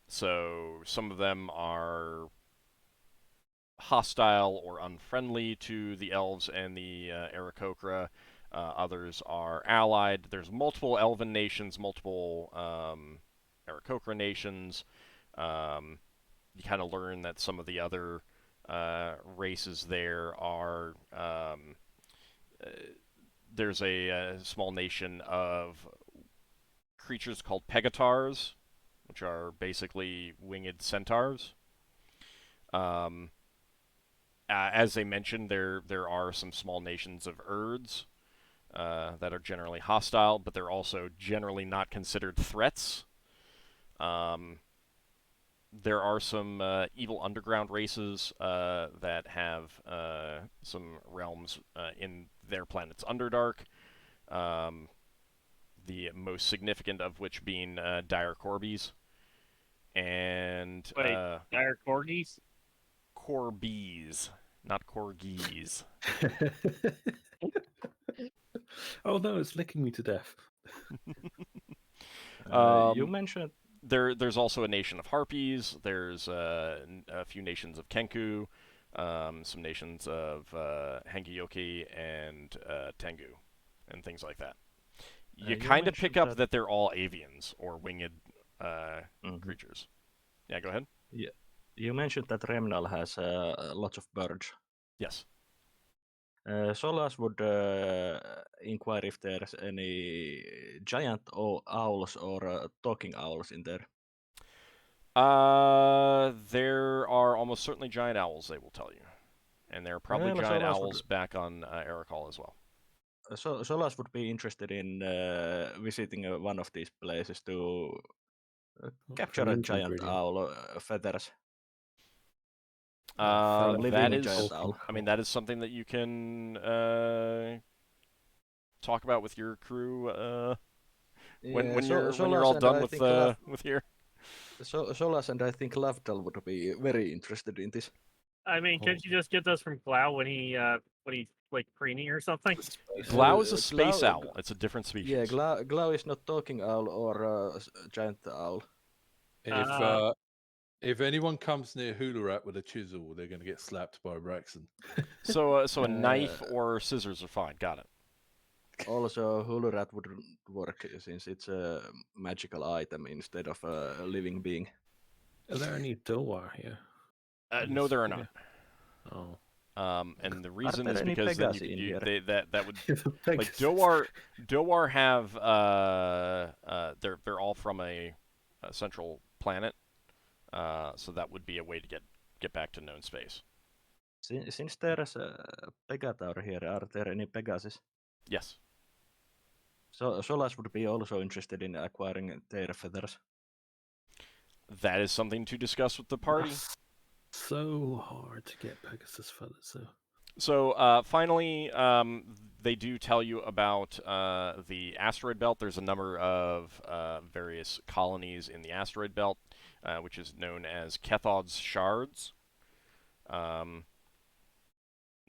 So some of them are hostile or unfriendly to the elves and the Aarakocra. Others are allied. There's multiple elven nations, multiple Aarakocra nations. You kind of learn that some of the other races there are. There's a small nation of creatures called Pegatars, which are basically winged centaurs. As they mentioned, there are some small nations of Urds that are generally hostile, but they're also generally not considered threats. There are some evil underground races that have some realms in their planet's Underdark. The most significant of which being Dire Corbies. And Wait, Dire Corgis? Corbies, not Corgis. Oh no, it's licking me to death. You mentioned there's also a nation of Harpies. There's a few nations of Kenku, some nations of Hengiyoki and Tengu, and things like that. You kind of pick up that they're all avians or winged creatures. Yeah, go ahead. Yeah, you mentioned that Remnal has lots of birds. Yes. Solas would inquire if there's any giant owls or talking owls in there. There are almost certainly giant owls, they will tell you. And there are probably giant owls back on Erekal as well. Solas would be interested in visiting one of these places to capture a giant owl feathers. That is, I mean, that is something that you can talk about with your crew when you're all done with here. Solas and I think Lafdul would be very interested in this. I mean, can't you just get those from Glau when he's like preening or something? Glau is a space owl. It's a different species. Yeah, Glau is not talking owl or giant owl. If anyone comes near Hulurat with a chisel, they're going to get slapped by Braxon. So a knife or scissors are fine. Got it. Also, Hulurat wouldn't work since it's a magical item instead of a living being. Are there any Doa here? No, there are not. Oh. And the reason is because then you could that would like Doar have they're all from a central planet, so that would be a way to get back to known space. Since there's a Pegataur here, are there any Pegasus? Yes. So Solas would be also interested in acquiring their feathers. That is something to discuss with the party. That's so hard to get Pegasus feathers, though. So finally, they do tell you about the asteroid belt. There's a number of various colonies in the asteroid belt, which is known as Kethod's Shards.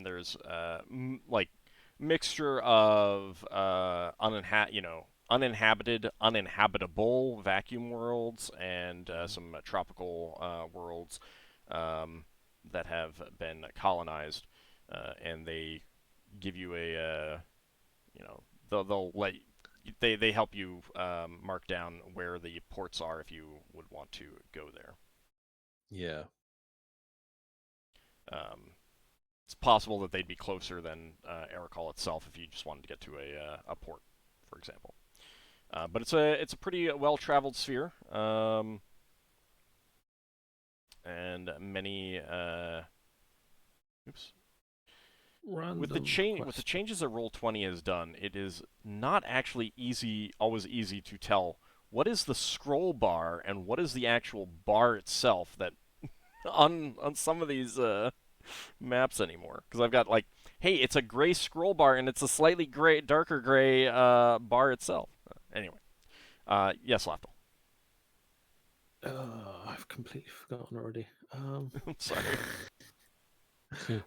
There's like mixture of uninhabited, uninhabitable vacuum worlds and some tropical worlds that have been colonized. And they give you a, they'll let they help you mark down where the ports are if you would want to go there. Yeah. It's possible that they'd be closer than Aracol itself if you just wanted to get to a port, for example. But it's a pretty well-traveled sphere, and many. Oops. With the changes that Roll20 has done, it is not actually always easy to tell what is the scroll bar and what is the actual bar itself that on some of these maps anymore. Because I've got like, hey, it's a gray scroll bar and it's a slightly darker gray bar itself. Anyway, yes, Lafdul. I've completely forgotten already. I'm sorry.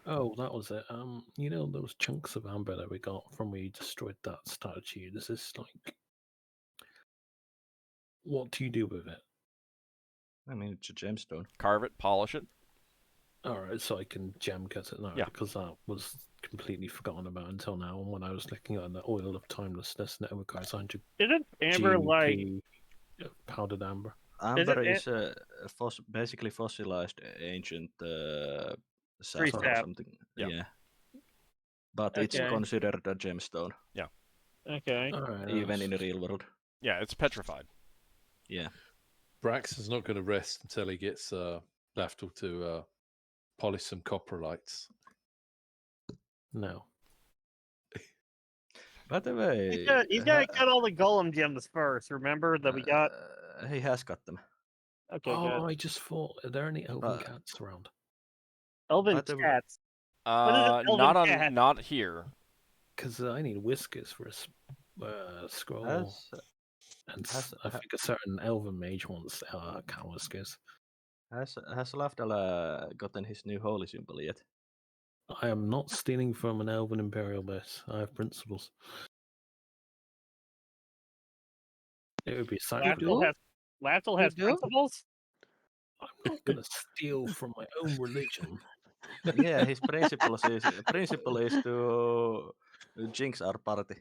Oh, that was it. You know those chunks of amber that we got from when we destroyed that statue? This is like, what do you do with it? I mean, it's a gemstone. Carve it, polish it. Alright, so I can gem cut it now, Yeah. because that was completely forgotten about until now. And when I was looking at the oil of timelessness and it requires 100 Isn't amber like GP powdered amber. Amber is basically fossilized ancient sapphire or sap. something. Yeah. Yeah. But it's Okay. considered a gemstone, okay? Alright, even in the real world. Yeah, it's petrified. Yeah. Braxon's not going to rest until he gets Lafdul to polish some coprolites. No. By the way, He's got to cut all the golem gems first. Remember that we got. He has got them. Okay, Oh, good. I just thought, are there any elven But- cats around? Elven but the- cats. What is an elven Not cat? not here. Because I need whiskers for a scroll. Has, And has- I think a certain elven mage wants cat whiskers. has Lafdul gotten his new holy symbol yet? I am not stealing from an elven imperial base. I have principles. It would be Lafdul sacrilege. has do? principles. I'm not going to steal from my own religion. Yeah, his principle is to jinx our party.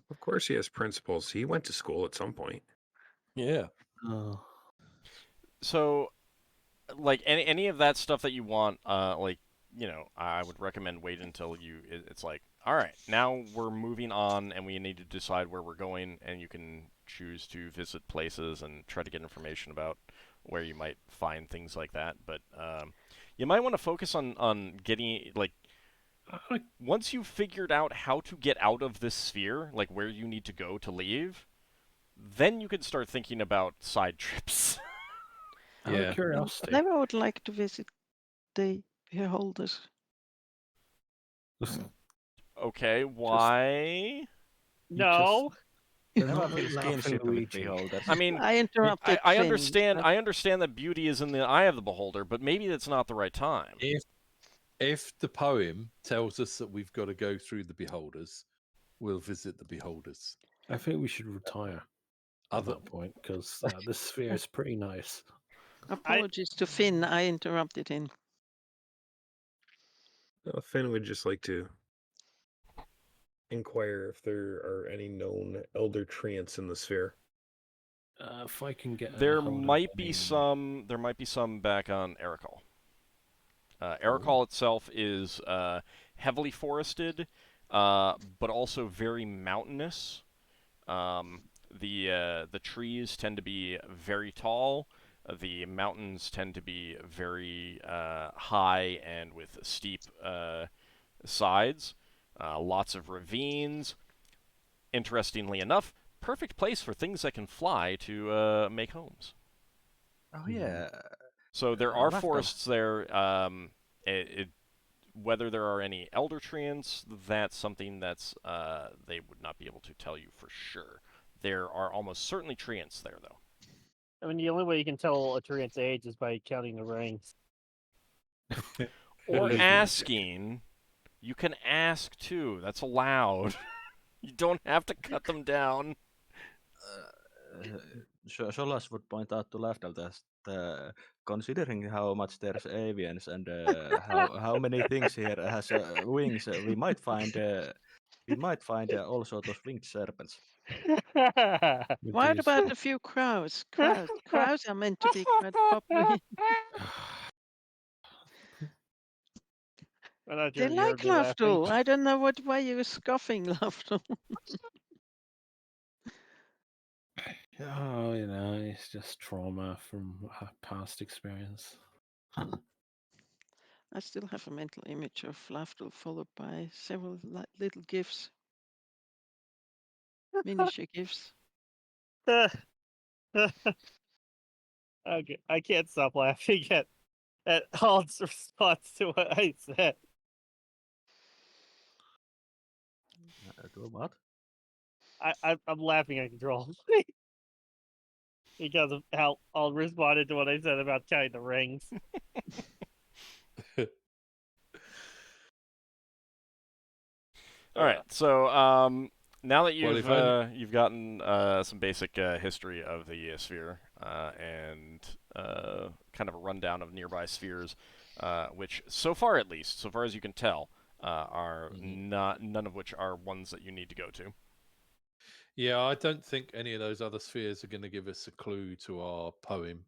Of course, he has principles. He went to school at some point. Yeah. Oh. So, like any of that stuff that you want, I would recommend wait until it's like, all right, now we're moving on, and we need to decide where we're going, and you can choose to visit places and try to get information about where you might find things like that. But you might want to focus on getting once you've figured out how to get out of this sphere, like where you need to go to leave, then you can start thinking about side trips. Out Yeah. of curiosity. Never would like to visit the beholders. Okay, why? No. They're Never not feel laughing kinship with Luigi. beholders. I mean, I interrupted. I Finn, understand. but I understand that beauty is in the eye of the beholder, but maybe that's not the right time. If the poem tells us that we've got to go through the beholders, we'll visit the beholders. I think we should retire at that point, because this sphere is pretty nice. apologies to Finn. I interrupted him. Finn would just like to inquire if there are any known elder treants in the sphere. If I can get There hold of might be any- some. There might be some back on Aracol. Aracol itself is heavily forested, but also very mountainous. The trees tend to be very tall, The mountains tend to be very high and with steep sides, lots of ravines. Interestingly enough, perfect place for things that can fly to make homes. Oh yeah. So there are Lafdul. forests there. Whether there are any elder treants, that's something that's they would not be able to tell you for sure. There are almost certainly treants there, though. I mean, the only way you can tell a treant's age is by counting the rings. Or asking. You can ask too. That's allowed. You don't have to cut them down. Solas would point out to Lafdul that considering how much there's avians and how many things here has wings, we might find also those winged serpents. What about a few crows? Crows are meant to be quite popular. They like Lafdul. I don't know why you're scoffing, Lafdul. Oh, it's just trauma from past experience. I still have a mental image of Lafdul followed by several little gifs. Miniature gifs. Okay, I can't stop laughing at Halt's response to what I said. Do what? I'm laughing uncontrollably because of how I'll responded to what I said about counting the rings. All right, so now that you've Well, you've gotten some basic history of the sphere and kind of a rundown of nearby spheres, which so far at least, so far as you can tell, are none of which are ones that you need to go to. Yeah, I don't think any of those other spheres are going to give us a clue to our poem.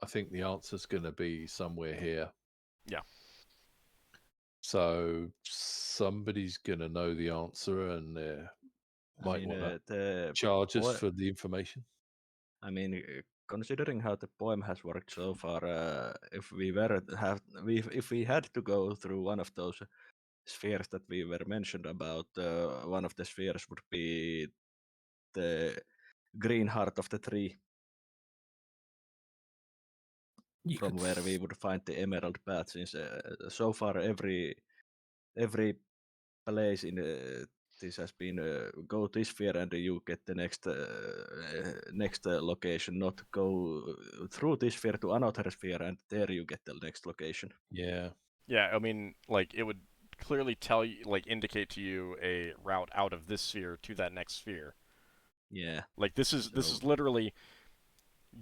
I think the answer's going to be somewhere here. Yeah. So somebody's going to know the answer and might want to charge us for the information. I mean, considering how the poem has worked so far, if we had to go through one of those spheres that we were mentioned about, one of the spheres would be the green heart of the tree, from where we would find the emerald path. Since so far every place in this has been go this sphere and you get the next location, not go through this sphere to another sphere and there you get the next location. Yeah. Yeah, I mean, like, it would clearly tell you, like, indicate to you a route out of this sphere to that next sphere. Yeah. Like, this is literally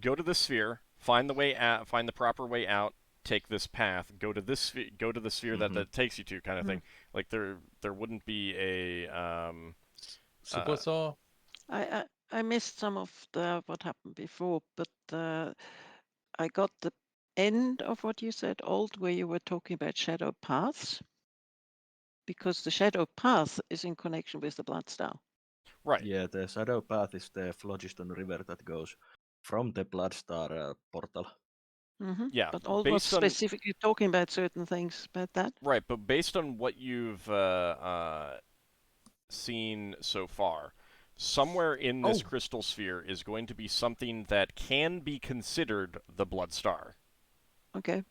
go to this sphere, find the way out, find the proper way out, take this path, go to this go to the sphere that takes you to, kind of thing. Like, there wouldn't be a So what's our? I missed some of what happened before, but I got the end of what you said, Old, where you were talking about shadow paths, because the shadow path is in connection with the Bloodstar. Right. Yeah, the shadow path is the phlogiston river that goes from the Bloodstar portal. Yeah, but Old was specifically talking about certain things about that. Right, but based on what you've seen so far, somewhere in this crystal sphere is going to be something that can be considered the Bloodstar. Okay.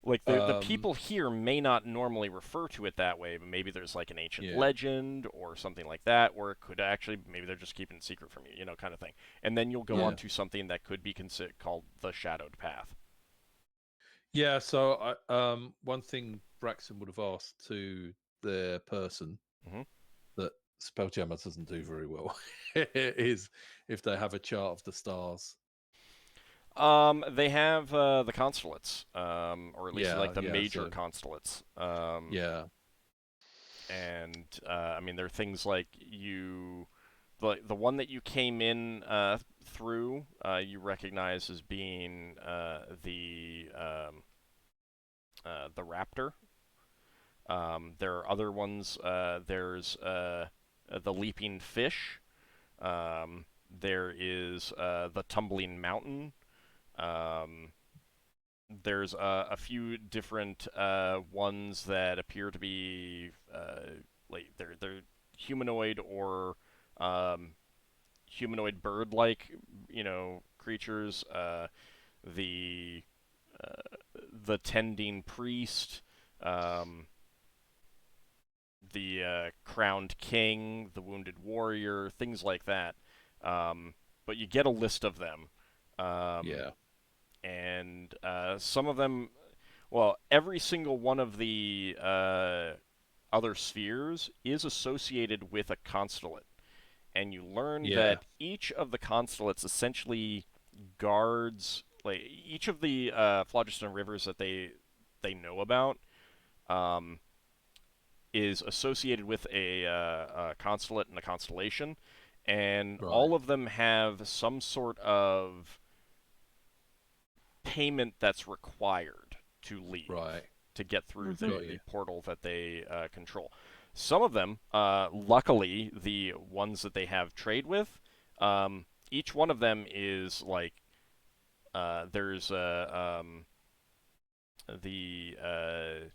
Like, the people here may not normally refer to it that way, but maybe there's, like, an ancient legend or something like that, or it could actually, maybe they're just keeping it secret from you, kind of thing. And then you'll go on to something that could be called the Shadowed Path. Yeah, so one thing Braxon would have asked to the person that Spelljammer doesn't do very well is if they have a chart of the stars. They have the constellates, or at least like the major constellates. And I mean, there are things like the one that you came in through, you recognize as being the Raptor. There are other ones. There's the Leaping Fish. There is the Tumbling Mountain. There's a few different ones that appear to be like they're humanoid or humanoid bird-like, creatures. The the tending priest, um, the crowned king, the wounded warrior, things like that. But you get a list of them. Yeah. And some of them, well, every single one of the other spheres is associated with a constellate. And you learn Yeah. that each of the constellates essentially guards, like, each of the phlogiston rivers that they know about, is associated with a constellate and a constellation, and Right. all of them have some sort of payment that's required to leave, Right. to get through Mhm. Got the you. portal that they control. Some of them, luckily, the ones that they have trade with, each one of them is like there's the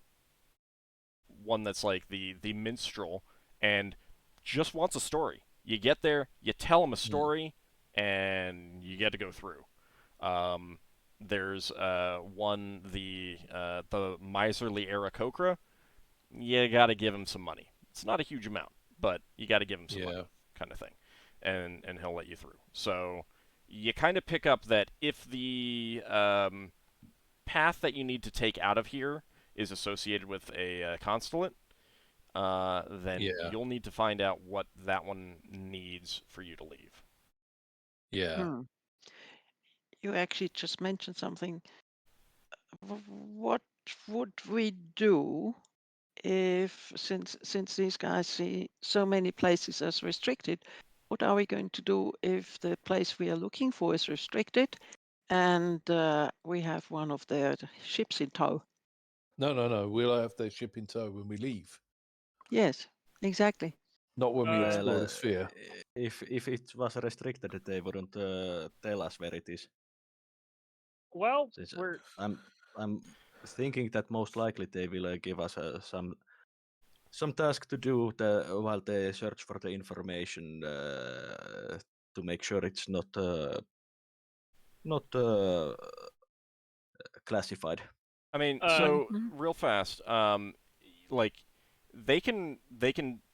one that's like the minstrel, and just wants a story. You get there, you tell him a story, and you get to go through. There's one, the miserly Aarakocra. You got to give him some money. It's not a huge amount, but you got to give him some money, kind of thing, and he'll let you through. So you kind of pick up that if the path that you need to take out of here is associated with a constellate, then Yeah. you'll need to find out what that one needs for you to leave. Yeah. Hmm. You actually just mentioned something. What would we do if, since these guys see so many places as restricted, what are we going to do if the place we are looking for is restricted and we have one of their ships in tow? No. We'll have their ship in tow when we leave, Yes, exactly. not when we Well, explore the sphere. If it was restricted, they wouldn't tell us where it is. well, Since we're I'm thinking that most likely they will give us some task to do while they search for the information to make sure it's not classified. I mean, Uh, so Mhm. real fast, like they can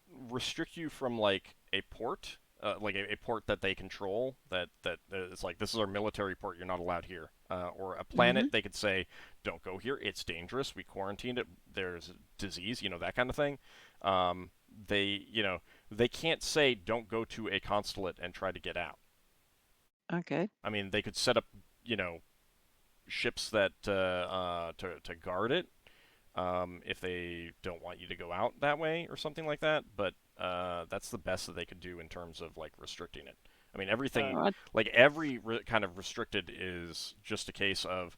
restrict you from like a port, like a port that they control. That is like, this is our military port. You're not allowed here. Or a planet, Mhm. they could say, don't go here. It's dangerous. We quarantined it. There's disease. That kind of thing. They can't say don't go to a consulate and try to get out. Okay. I mean, they could set up, ships that to guard it, if they don't want you to go out that way or something like that. But that's the best that they could do in terms of like restricting it. I mean, everything, Right. like every kind of restricted is just a case of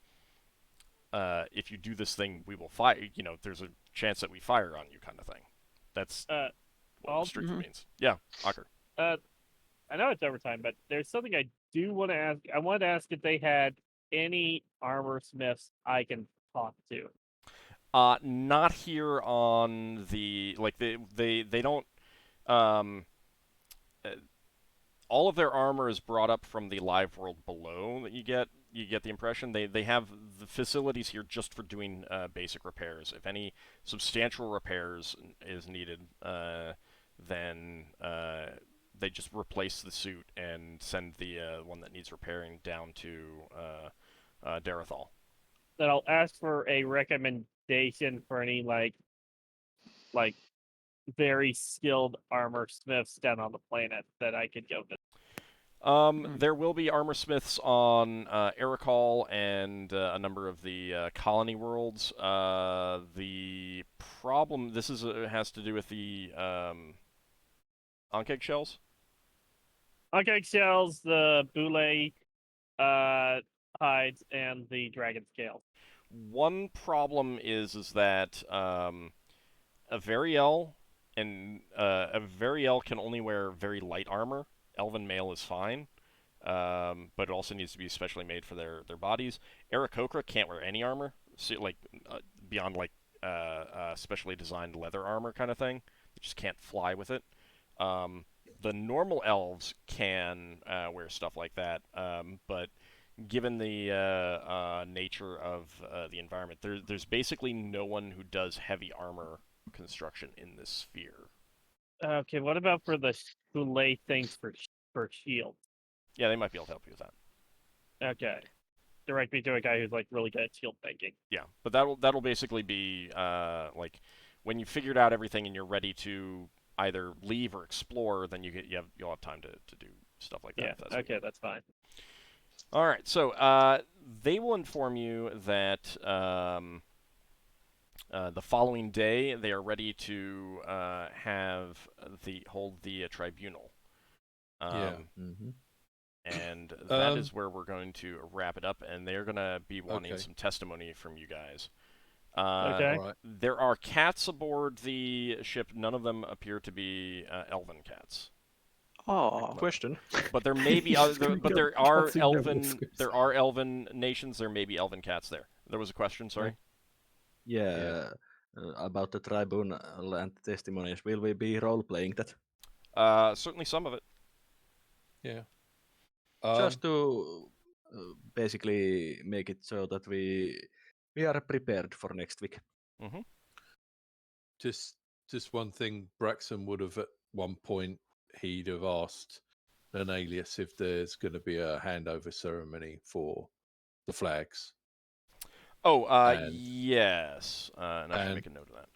if you do this thing, we will fire. There's a chance that we fire on you, kind of thing. That's what restricted Mhm. means. Yeah, Ockar. I know it's overtime, but there's something I do want to ask. I wanted to ask if they had any armor smiths I can talk to. Not here on the, like, they don't. Um, uh, all of their armor is brought up from the live world below. That you get the impression they have the facilities here just for doing basic repairs. If any substantial repairs is needed, then they just replace the suit and send the one that needs repairing down to Darethal. That I'll ask for a recommendation for any like very skilled armor smiths down on the planet that I could go visit. There will be armor smiths on Erekal and a number of the colony worlds. The problem, this has to do with the Ankeg shells. Okay, shells, the boule hides, and the dragon scales. One problem is that a Variel and a Variel can only wear very light armor. Elven male is fine. but it also needs to be specially made for their bodies. Aarakocra can't wear any armor, so, like beyond like specially designed leather armor kind of thing. They just can't fly with it. The normal elves can wear stuff like that, but given the nature of the environment, there's basically no one who does heavy armor construction in this sphere. Okay, what about for the who lay things for shield? Yeah, they might be able to help you with that. Okay, direct me to a guy who's like really good at shield making. Yeah, but that'll basically be like when you figured out everything and you're ready to either leave or explore, then you'll have time to do stuff like that. Yeah, okay, that's fine. All right, so they will inform you that the following day they are ready to hold the tribunal. And that is where we're going to wrap it up, and they're going to be wanting some testimony from you guys. Okay. All right. There are cats aboard the ship. None of them appear to be elven cats. Oh, Question. But there may be other. But there are elven nations. There may be elven cats there. There was a question. Sorry. Yeah. About the tribunal and testimonies. Will we be role playing that? Certainly some of it. Yeah. Just to basically make it so that we are prepared for next week. Mm-hmm. Just one thing, Braxon would have at one point he'd have asked an alias if there's going to be a handover ceremony for the flags. Oh, yes. And I should make a note of that.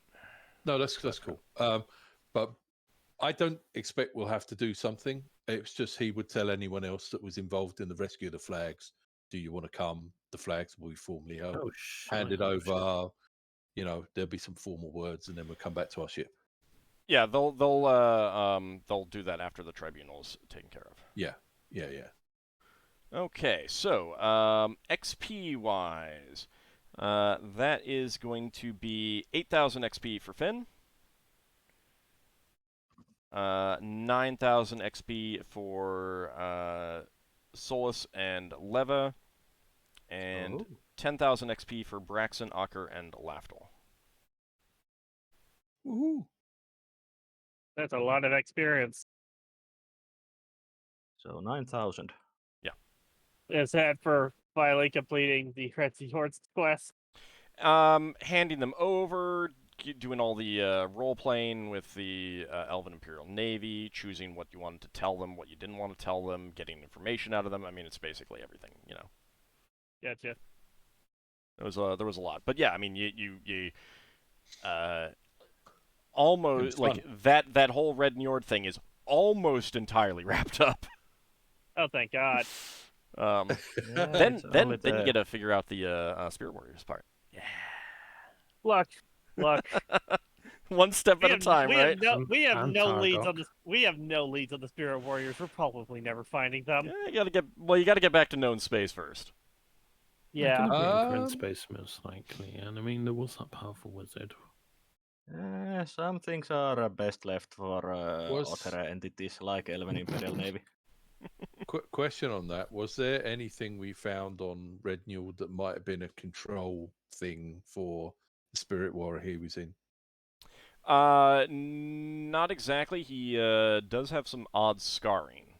No, that's cool. But I don't expect we'll have to do something. It's just he would tell anyone else that was involved in the rescue of the flags, do you want to come? The flags will be formally handed over. You know, there'll be some formal words, and then we'll come back to our ship. Yeah, they'll do that after the tribunal's taken care of. Yeah. Okay, so XP wise, that is going to be 8,000 XP for Finn. 9,000 XP for Solas and Leva, and 10,000 XP for Braxon, Ockar, and Lafdul. Woohoo! That's a lot of experience. So 9,000. Yeah. Is that for finally completing the Red Sea Hordes quest? Handing them over, doing all the role-playing with the Elven Imperial Navy, choosing what you wanted to tell them, what you didn't want to tell them, getting information out of them. I mean, it's basically everything, you know. Gotcha. There was a lot, but yeah, I mean, you almost like that whole Red Njord thing is almost entirely wrapped up. Oh, thank God. Then you get to figure out the Spirit Warriors part. Yeah. Luck. One step at a time, right? We have no leads on this. We have no leads on the Spirit Warriors. We're probably never finding them. Yeah, you gotta get back to known space first. Yeah. Friend space most likely, and I mean there was that powerful wizard. Some things are best left for other entities like Elven Imperial Navy. Question on that: was there anything we found on Red Njord that might have been a control thing for the Spirit Warrior he was in? Not exactly. He does have some odd scarring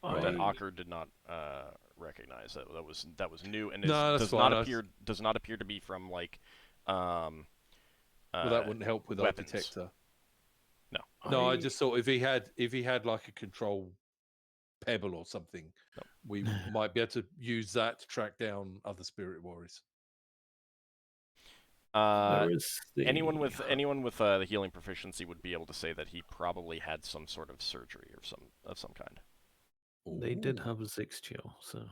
that Ockar did not recognize. That was new and does not appear to be from like. Well, that wouldn't help with weapons. Our detector. No, I just thought if he had like a control pebble or something, we might be able to use that to track down other Spirit Warriors. Anyone with the healing proficiency would be able to say that he probably had some sort of surgery of some kind. They did have a Zixtiel, so.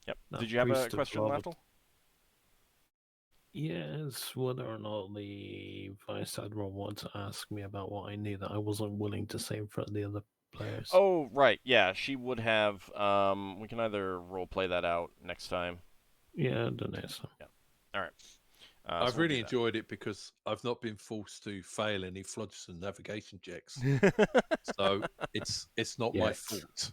Yep. Did you have a question, Lafdul? Yes, whether or not the Vice Admiral wanted to ask me about what I knew that I wasn't willing to say in front of the other players. Oh, right. Yeah, she would have. We can either roleplay that out next time. Yeah, the next time. Yeah. All So I've we'll really do enjoyed it because I've not been forced to fail any Flodgson navigation checks. that. So it's not my Yet. fault.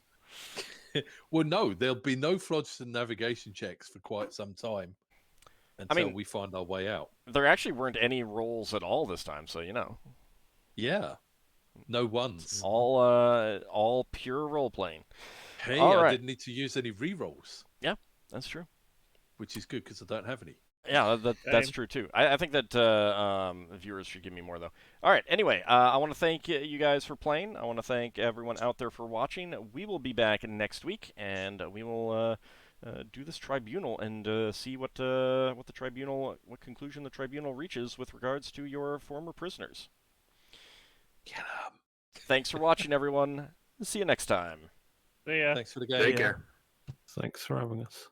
Well, no, there'll be no Flodgson navigation checks for quite some time until we find our way out. There actually weren't any rolls at all this time, so you know. Yeah, no ones. All pure role playing. Hey, All I right. didn't need to use any rerolls, Yeah, that's true. which is good because I don't have any. Yeah, that's true too. I think that viewers should give me more though. All right. Anyway, I want to thank you guys for playing. I want to thank everyone out there for watching. We will be back next week, and we will do this tribunal and see what conclusion the tribunal reaches with regards to your former prisoners. Get 'em. Thanks for watching, everyone. See you next time. See ya. Thanks for the game. Take care. Thanks for having us.